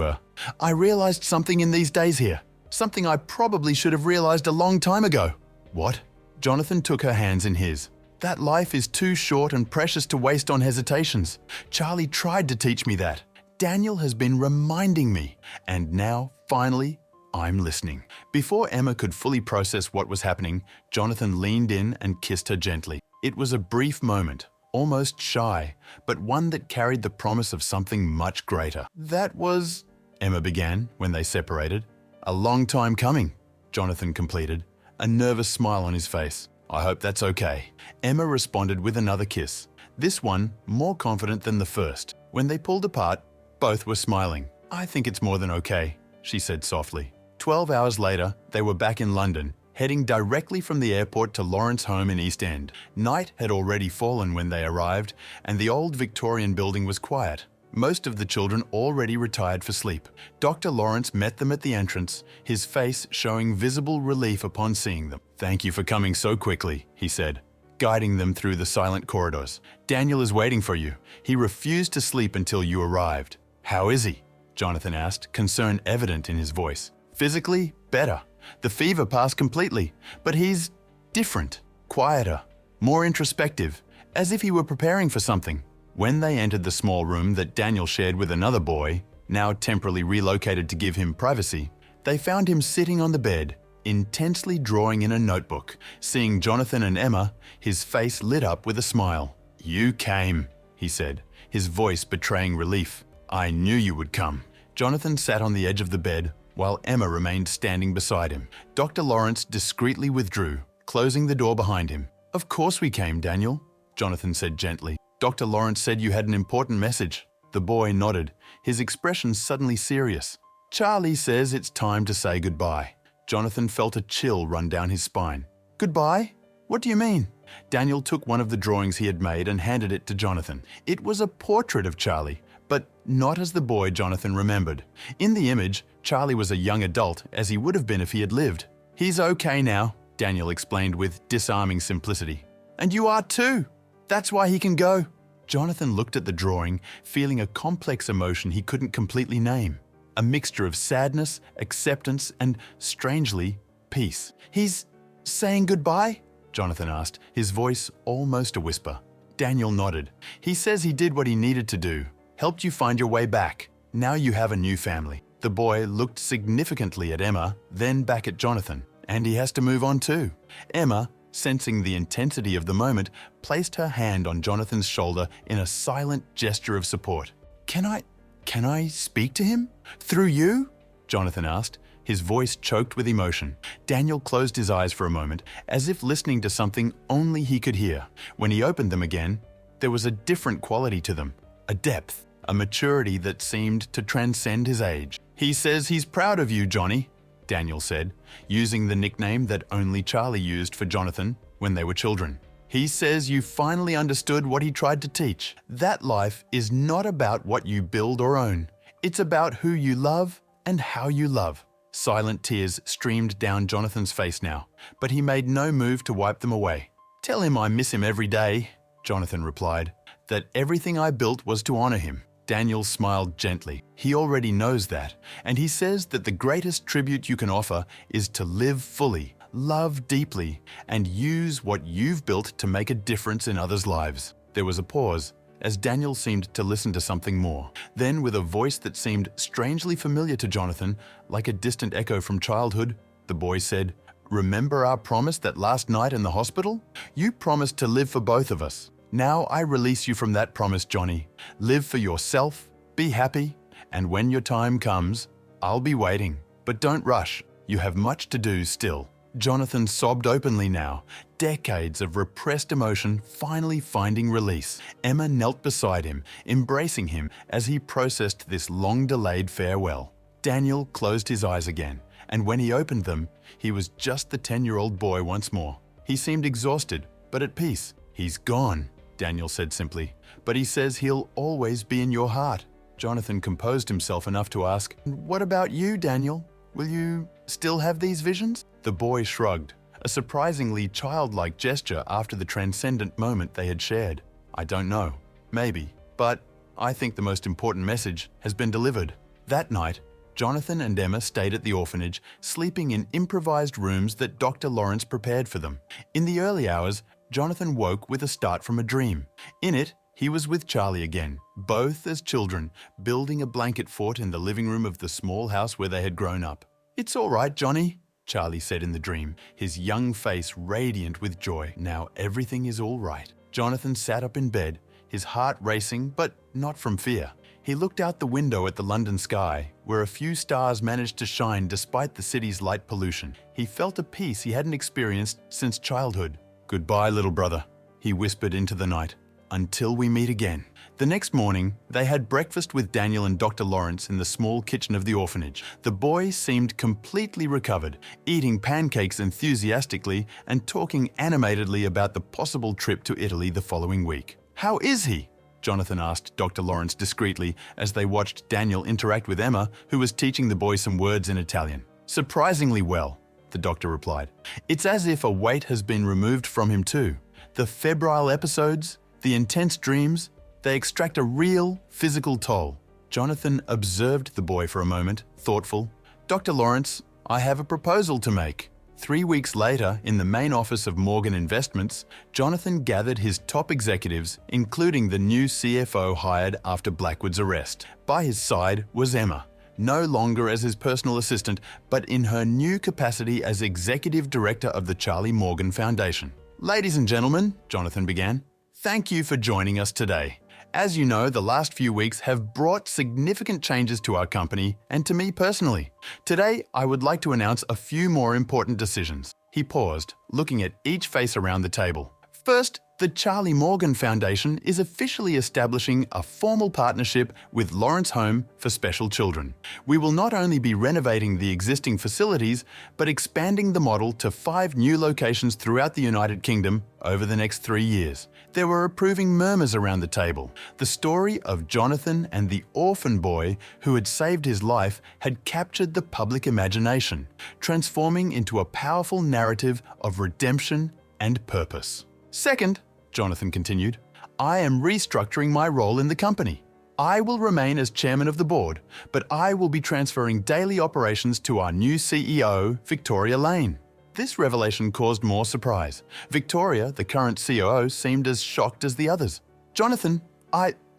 her. "I realized something in these days here. Something I probably should have realized a long time ago." "What?" Jonathan took her hands in his. "That life is too short and precious to waste on hesitations. Charlie tried to teach me that. Daniel has been reminding me. And now, finally, I'm listening." Before Emma could fully process what was happening, Jonathan leaned in and kissed her gently. It was a brief moment, almost shy, but one that carried the promise of something much greater. "That was," Emma began when they separated. "A long time coming," Jonathan completed, a nervous smile on his face. "I hope that's okay." Emma responded with another kiss, this one more confident than the first. When they pulled apart, both were smiling. "I think it's more than okay," she said softly. 12 hours later, they were back in London, heading directly from the airport to Lawrence's home in East End. Night had already fallen when they arrived, and the old Victorian building was quiet. Most of the children already retired for sleep. Dr. Lawrence met them at the entrance, his face showing visible relief upon seeing them. "Thank you for coming so quickly," he said, guiding them through the silent corridors. "Daniel is waiting for you. He refused to sleep until you arrived." "How is he?" Jonathan asked, concern evident in his voice. "Physically, better. The fever passed completely, but he's different, quieter, more introspective, as if he were preparing for something." When they entered the small room that Daniel shared with another boy, now temporarily relocated to give him privacy, they found him sitting on the bed, intensely drawing in a notebook. Seeing Jonathan and Emma, his face lit up with a smile. "You came," he said, his voice betraying relief. "I knew you would come." Jonathan sat on the edge of the bed, while Emma remained standing beside him. Dr. Lawrence discreetly withdrew, closing the door behind him. "Of course we came, Daniel," Jonathan said gently. "Dr. Lawrence said you had an important message." The boy nodded, his expression suddenly serious. "Charlie says it's time to say goodbye." Jonathan felt a chill run down his spine. "Goodbye? What do you mean?" Daniel took one of the drawings he had made and handed it to Jonathan. It was a portrait of Charlie, but not as the boy Jonathan remembered. In the image, Charlie was a young adult, as he would have been if he had lived. "He's okay now," Daniel explained with disarming simplicity. "And you are too. That's why he can go." Jonathan looked at the drawing, feeling a complex emotion he couldn't completely name. A mixture of sadness, acceptance, and, strangely, peace. "He's saying goodbye?" Jonathan asked, his voice almost a whisper. Daniel nodded. "He says he did what he needed to do, helped you find your way back. Now you have a new family." The boy looked significantly at Emma, then back at Jonathan. "And he has to move on too." Emma, sensing the intensity of the moment, placed her hand on Jonathan's shoulder in a silent gesture of support. Can I speak to him? Through you?" Jonathan asked, his voice choked with emotion. Daniel closed his eyes for a moment, as if listening to something only he could hear. When he opened them again, there was a different quality to them, a depth, a maturity that seemed to transcend his age. "He says he's proud of you, Johnny," Daniel said, using the nickname that only Charlie used for Jonathan when they were children. "He says you finally understood what he tried to teach. That life is not about what you build or own. It's about who you love and how you love." Silent tears streamed down Jonathan's face now, but he made no move to wipe them away. "Tell him I miss him every day," Jonathan replied, "that everything I built was to honor him. Daniel smiled gently. He already knows that, and he says that the greatest tribute you can offer is to live fully, love deeply, and use what you've built to make a difference in others' lives. There was a pause, as Daniel seemed to listen to something more. Then, with a voice that seemed strangely familiar to Jonathan, like a distant echo from childhood, the boy said, "Remember our promise that last night in the hospital? You promised to live for both of us. Now I release you from that promise, Johnny. Live for yourself, be happy, and when your time comes, I'll be waiting. But don't rush, you have much to do still." Jonathan sobbed openly now, decades of repressed emotion finally finding release. Emma knelt beside him, embracing him as he processed this long-delayed farewell. Daniel closed his eyes again, and when he opened them, he was just the 10-year-old boy once more. He seemed exhausted, but at peace. "He's gone," Daniel said simply, "but he says he'll always be in your heart." Jonathan composed himself enough to ask, "What about you, Daniel? Will you still have these visions?" The boy shrugged, a surprisingly childlike gesture after the transcendent moment they had shared. "I don't know. Maybe. But I think the most important message has been delivered." That night, Jonathan and Emma stayed at the orphanage, sleeping in improvised rooms that Dr. Lawrence prepared for them. In the early hours, Jonathan woke with a start from a dream. In it, he was with Charlie again, both as children, building a blanket fort in the living room of the small house where they had grown up. "It's all right, Johnny," Charlie said in the dream, his young face radiant with joy. "Now everything is all right." Jonathan sat up in bed, his heart racing, but not from fear. He looked out the window at the London sky, where a few stars managed to shine despite the city's light pollution. He felt a peace he hadn't experienced since childhood. "Goodbye, little brother," he whispered into the night. "Until we meet again." The next morning, they had breakfast with Daniel and Dr. Lawrence in the small kitchen of the orphanage. The boy seemed completely recovered, eating pancakes enthusiastically and talking animatedly about the possible trip to Italy the following week. "How is he?" Jonathan asked Dr. Lawrence discreetly as they watched Daniel interact with Emma, who was teaching the boy some words in Italian. "Surprisingly well," the doctor replied. "It's as if a weight has been removed from him too. The febrile episodes, the intense dreams, they extract a real physical toll." Jonathan observed the boy for a moment, thoughtful. "Dr. Lawrence, I have a proposal to make." 3 weeks later, in the main office of Morgan Investments, Jonathan gathered his top executives, including the new CFO hired after Blackwood's arrest. By his side was Emma, no longer as his personal assistant, but in her new capacity as executive director of the Charlie Morgan Foundation. "Ladies and gentlemen," Jonathan began, "thank you for joining us today. As you know, the last few weeks have brought significant changes to our company and to me personally. Today, I would like to announce a few more important decisions." He paused, looking at each face around the table. "First, the Charlie Morgan Foundation is officially establishing a formal partnership with Lawrence Home for Special Children. We will not only be renovating the existing facilities, but expanding the model to 5 new locations throughout the United Kingdom over the next 3 years. There were approving murmurs around the table. The story of Jonathan and the orphan boy who had saved his life had captured the public imagination, transforming into a powerful narrative of redemption and purpose. "Second," Jonathan continued, "I am restructuring my role in the company. I will remain as chairman of the board, but I will be transferring daily operations to our new CEO, Victoria Lane." This revelation caused more surprise. Victoria, the current COO, seemed as shocked as the others. "Jonathan,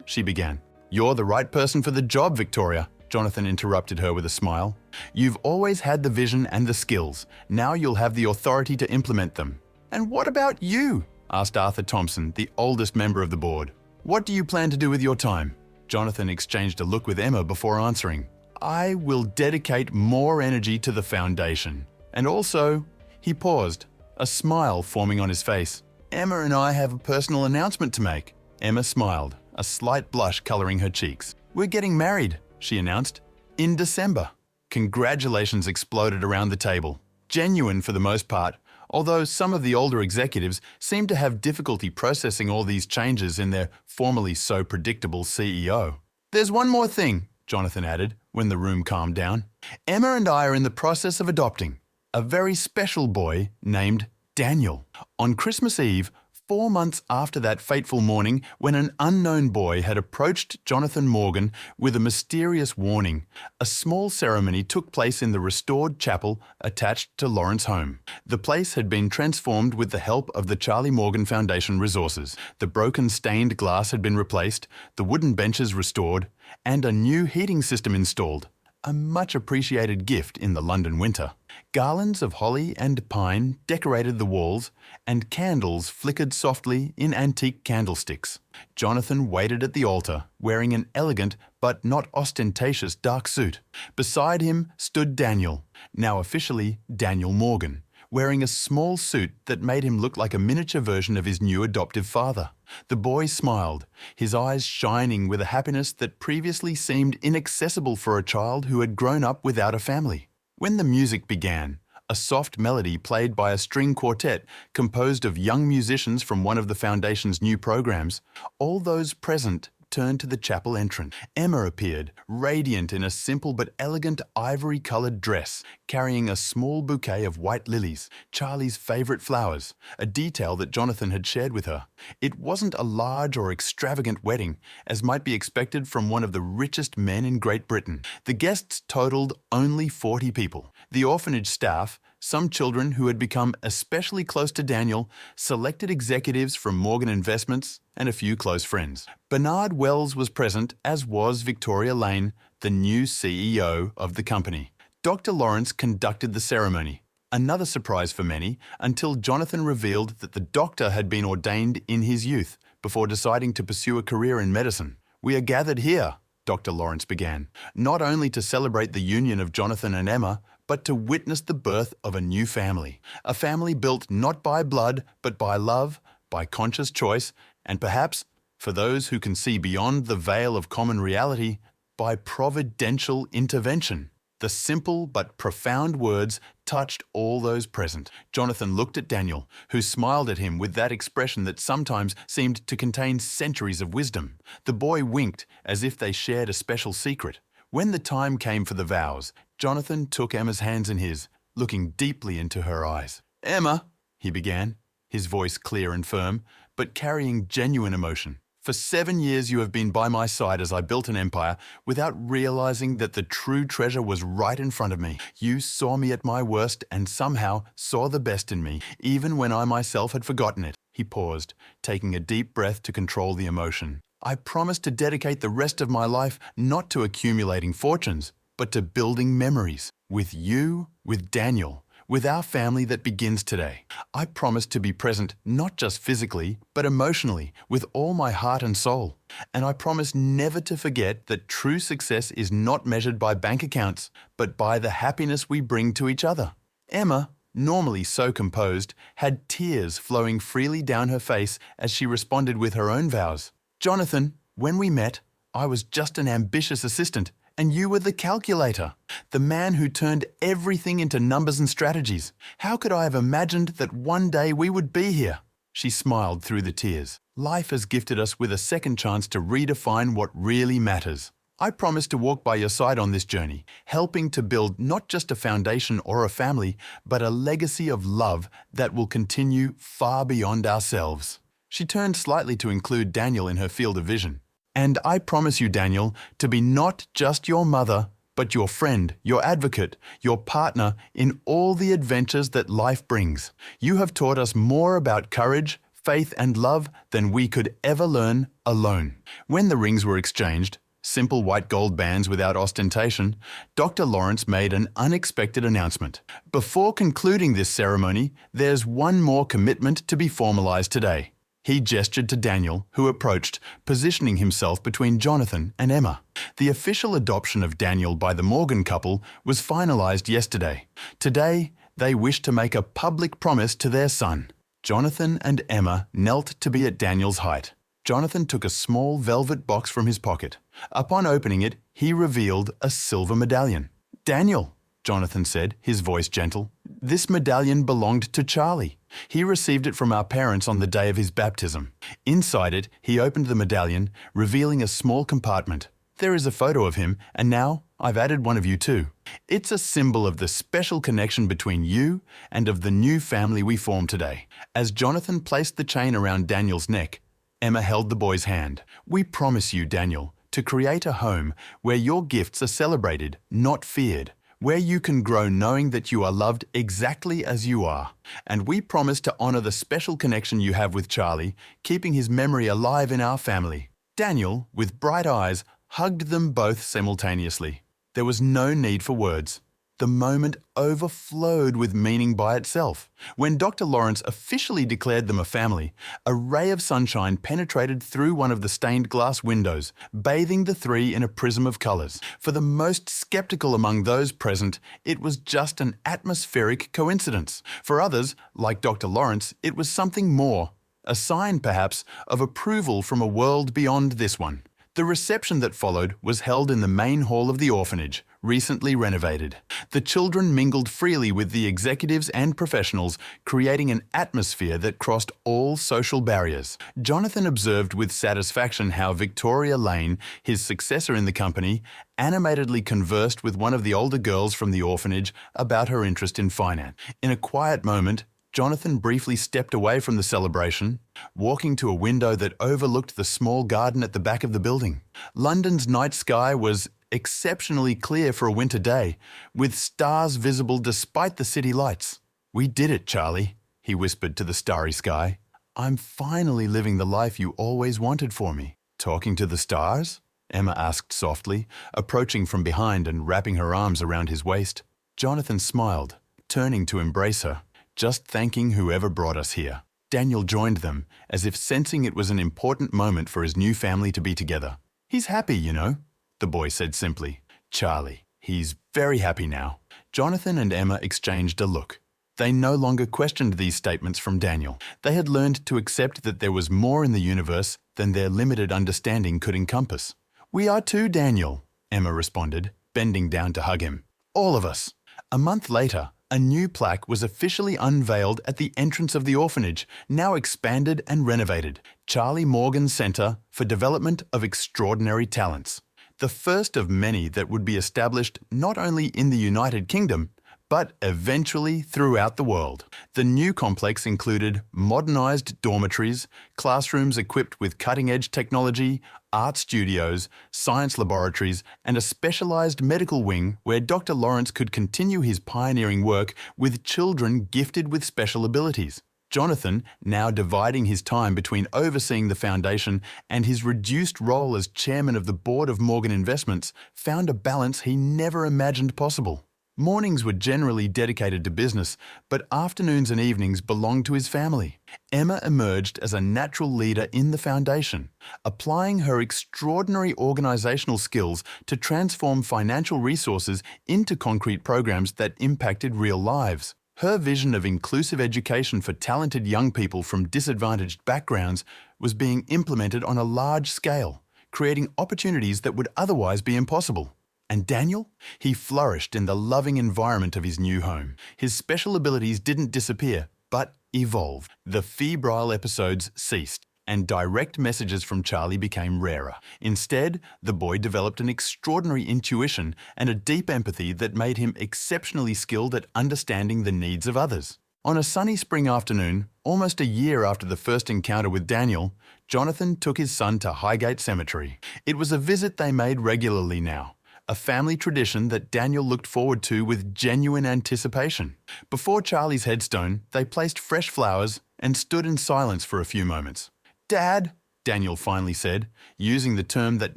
she began. "You're the right person for the job, Victoria," Jonathan interrupted her with a smile. "You've always had the vision and the skills. Now you'll have the authority to implement them." "And what about you?" asked Arthur Thompson, the oldest member of the board. "What do you plan to do with your time?" Jonathan exchanged a look with Emma before answering. "I will dedicate more energy to the foundation. And also," he paused, a smile forming on his face, "Emma and I have a personal announcement to make." Emma smiled, a slight blush coloring her cheeks. "We're getting married," she announced, "in December." Congratulations exploded around the table. Genuine for the most part, although some of the older executives seemed to have difficulty processing all these changes in their formerly so predictable CEO. "There's one more thing," Jonathan added, when the room calmed down. "Emma and I are in the process of adopting a very special boy named Daniel. On Christmas Eve, 4 months after that fateful morning, when an unknown boy had approached Jonathan Morgan with a mysterious warning, a small ceremony took place in the restored chapel attached to Lawrence' home. The place had been transformed with the help of the Charlie Morgan Foundation resources. The broken stained glass had been replaced, the wooden benches restored, and a new heating system installed. A much appreciated gift in the London winter. Garlands of holly and pine decorated the walls, and candles flickered softly in antique candlesticks. Jonathan waited at the altar, wearing an elegant but not ostentatious dark suit. Beside him stood Daniel, now officially Daniel Morgan, wearing a small suit that made him look like a miniature version of his new adoptive father. The boy smiled, his eyes shining with a happiness that previously seemed inaccessible for a child who had grown up without a family. When the music began, a soft melody played by a string quartet composed of young musicians from one of the Foundation's new programs, all those present turned to the chapel entrance. Emma appeared, radiant in a simple but elegant ivory-coloured dress, carrying a small bouquet of white lilies, Charlie's favourite flowers, a detail that Jonathan had shared with her. It wasn't a large or extravagant wedding, as might be expected from one of the richest men in Great Britain. The guests totalled only 40 people. The orphanage staff, some children who had become especially close to Daniel, selected executives from Morgan Investments, and a few close friends. Bernard Wells was present, as was Victoria Lane, the new CEO of the company. Dr. Lawrence conducted the ceremony. Another surprise for many, until Jonathan revealed that the doctor had been ordained in his youth before deciding to pursue a career in medicine. "We are gathered here," Dr. Lawrence began, "not only to celebrate the union of Jonathan and Emma, but to witness the birth of a new family. A family built not by blood, but by love, by conscious choice, and perhaps, for those who can see beyond the veil of common reality, by providential intervention." The simple but profound words touched all those present. Jonathan looked at Daniel, who smiled at him with that expression that sometimes seemed to contain centuries of wisdom. The boy winked, as if they shared a special secret. When the time came for the vows, Jonathan took Emma's hands in his, looking deeply into her eyes. "Emma," he began, his voice clear and firm, but carrying genuine emotion. "For 7 years you have been by my side as I built an empire without realizing that the true treasure was right in front of me. You saw me at my worst and somehow saw the best in me, even when I myself had forgotten it." He paused, taking a deep breath to control the emotion. "I promise to dedicate the rest of my life not to accumulating fortunes, but to building memories. With you, with Daniel, with our family that begins today. I promise to be present not just physically, but emotionally, with all my heart and soul. And I promise never to forget that true success is not measured by bank accounts, but by the happiness we bring to each other." Emma, normally so composed, had tears flowing freely down her face as she responded with her own vows. "Jonathan, when we met, I was just an ambitious assistant, and you were the calculator, the man who turned everything into numbers and strategies. How could I have imagined that one day we would be here?" She smiled through the tears. "Life has gifted us with a second chance to redefine what really matters. I promise to walk by your side on this journey, helping to build not just a foundation or a family, but a legacy of love that will continue far beyond ourselves." She turned slightly to include Daniel in her field of vision. "And I promise you, Daniel, to be not just your mother, but your friend, your advocate, your partner in all the adventures that life brings. You have taught us more about courage, faith, and love than we could ever learn alone." When the rings were exchanged, simple white gold bands without ostentation, Dr. Lawrence made an unexpected announcement. "Before concluding this ceremony, there's one more commitment to be formalized today." He gestured to Daniel, who approached, positioning himself between Jonathan and Emma. The official adoption of Daniel by the Morgan couple was finalized yesterday. Today, they wished to make a public promise to their son. Jonathan and Emma knelt to be at Daniel's height. Jonathan took a small velvet box from his pocket. Upon opening it, he revealed a silver medallion. "Daniel," Jonathan said, his voice gentle, "this medallion belonged to Charlie. He received it from our parents on the day of his baptism." Inside it, he opened the medallion, revealing a small compartment. There is a photo of him, and now I've added one of you too. It's a symbol of the special connection between you and of the new family we form today." As Jonathan placed the chain around Daniel's neck, Emma held the boy's hand. "We promise you, Daniel, to create a home where your gifts are celebrated, not feared, where you can grow knowing that you are loved exactly as you are. And we promise to honor the special connection you have with Charlie, keeping his memory alive in our family." Daniel, with bright eyes, hugged them both simultaneously. There was no need for words. The moment overflowed with meaning by itself. When Dr. Lawrence officially declared them a family, a ray of sunshine penetrated through one of the stained glass windows, bathing the three in a prism of colors. For the most skeptical among those present, it was just an atmospheric coincidence. For others, like Dr. Lawrence, it was something more, a sign, perhaps, of approval from a world beyond this one. The reception that followed was held in the main hall of the orphanage, recently renovated. The children mingled freely with the executives and professionals, creating an atmosphere that crossed all social barriers. Jonathan observed with satisfaction how Victoria Lane, his successor in the company, animatedly conversed with one of the older girls from the orphanage about her interest in finance. In a quiet moment, Jonathan briefly stepped away from the celebration, walking to a window that overlooked the small garden at the back of the building. London's night sky was exceptionally clear for a winter day, with stars visible despite the city lights. "We did it, Charlie," he whispered to the starry sky. "I'm finally living the life you always wanted for me." "Talking to the stars?" Emma asked softly, approaching from behind and wrapping her arms around his waist. Jonathan smiled, turning to embrace her. "Just thanking whoever brought us here." Daniel joined them, as if sensing it was an important moment for his new family to be together. "He's happy, you know," the boy said simply. "Charlie, he's very happy now." Jonathan and Emma exchanged a look. They no longer questioned these statements from Daniel. They had learned to accept that there was more in the universe than their limited understanding could encompass. "We are too, Daniel," Emma responded, bending down to hug him. "All of us." A month later, a new plaque was officially unveiled at the entrance of the orphanage, now expanded and renovated. Charlie Morgan Center for Development of Extraordinary Talents. The first of many that would be established not only in the United Kingdom, but eventually throughout the world. The new complex included modernized dormitories, classrooms equipped with cutting-edge technology, art studios, science laboratories, and a specialized medical wing where Dr. Lawrence could continue his pioneering work with children gifted with special abilities. Jonathan, now dividing his time between overseeing the foundation and his reduced role as chairman of the board of Morgan Investments, found a balance he never imagined possible. Mornings were generally dedicated to business, but afternoons and evenings belonged to his family. Emma emerged as a natural leader in the foundation, applying her extraordinary organizational skills to transform financial resources into concrete programs that impacted real lives. Her vision of inclusive education for talented young people from disadvantaged backgrounds was being implemented on a large scale, creating opportunities that would otherwise be impossible. And Daniel? He flourished in the loving environment of his new home. His special abilities didn't disappear, but evolved. The febrile episodes ceased, and direct messages from Charlie became rarer. Instead, the boy developed an extraordinary intuition and a deep empathy that made him exceptionally skilled at understanding the needs of others. On a sunny spring afternoon, almost a year after the first encounter with Daniel, Jonathan took his son to Highgate Cemetery. It was a visit they made regularly now, a family tradition that Daniel looked forward to with genuine anticipation. Before Charlie's headstone, they placed fresh flowers and stood in silence for a few moments. "Dad," Daniel finally said, using the term that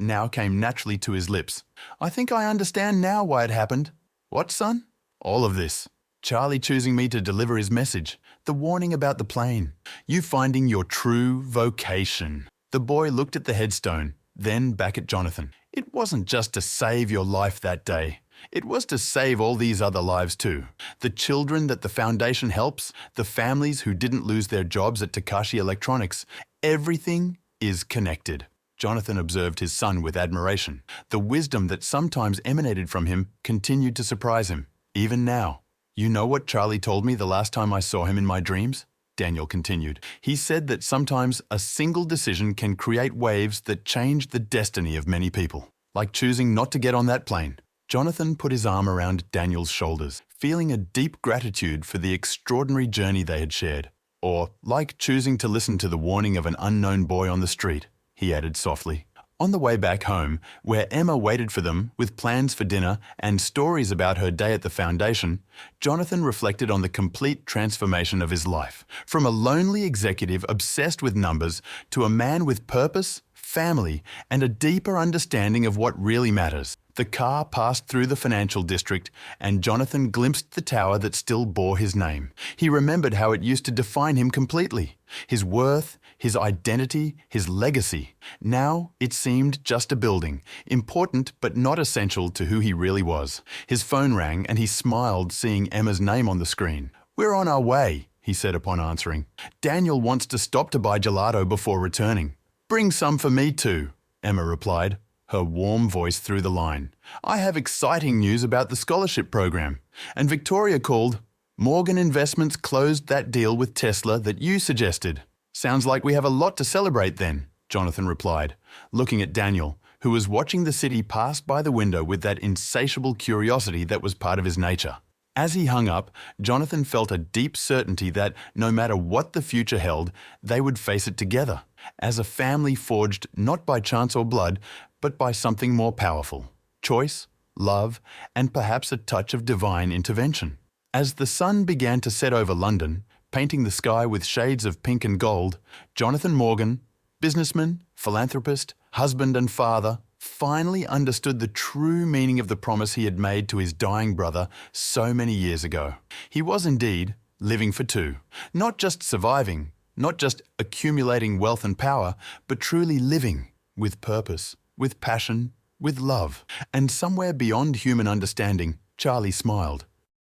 now came naturally to his lips, "I think I understand now why it happened." "What, son?" "All of this. Charlie choosing me to deliver his message, the warning about the plane, you finding your true vocation." The boy looked at the headstone, then back at Jonathan. "It wasn't just to save your life that day. It was to save all these other lives too. The children that the foundation helps, the families who didn't lose their jobs at Takashi Electronics. Everything is connected." Jonathan observed his son with admiration. The wisdom that sometimes emanated from him continued to surprise him, even now. "You know what Charlie told me the last time I saw him in my dreams?" Daniel continued. "He said that sometimes a single decision can create waves that change the destiny of many people, like choosing not to get on that plane." Jonathan put his arm around Daniel's shoulders, feeling a deep gratitude for the extraordinary journey they had shared. Or, like choosing to listen to the warning of an unknown boy on the street, he added softly. On the way back home, where Emma waited for them with plans for dinner and stories about her day at the foundation, Jonathan reflected on the complete transformation of his life, from a lonely executive obsessed with numbers to a man with purpose, family, and a deeper understanding of what really matters. The car passed through the financial district, and Jonathan glimpsed the tower that still bore his name. He remembered how it used to define him completely. His worth, his identity, his legacy. Now it seemed just a building, important but not essential to who he really was. His phone rang and he smiled, seeing Emma's name on the screen. "We're on our way," he said upon answering. "Daniel wants to stop to buy gelato before returning." "Bring some for me too," Emma replied, her warm voice through the line. "I have exciting news about the scholarship program." And Victoria called, "Morgan Investments closed that deal with Tesla that you suggested." "Sounds like we have a lot to celebrate then," Jonathan replied, looking at Daniel, who was watching the city pass by the window with that insatiable curiosity that was part of his nature. As he hung up, Jonathan felt a deep certainty that, no matter what the future held, they would face it together, as a family forged not by chance or blood, but by something more powerful: choice, love, and perhaps a touch of divine intervention. As the sun began to set over London, painting the sky with shades of pink and gold, Jonathan Morgan, businessman, philanthropist, husband and father, finally understood the true meaning of the promise he had made to his dying brother so many years ago. He was indeed living for two, not just surviving, not just accumulating wealth and power, but truly living with purpose, with passion, with love. And somewhere beyond human understanding, Charlie smiled.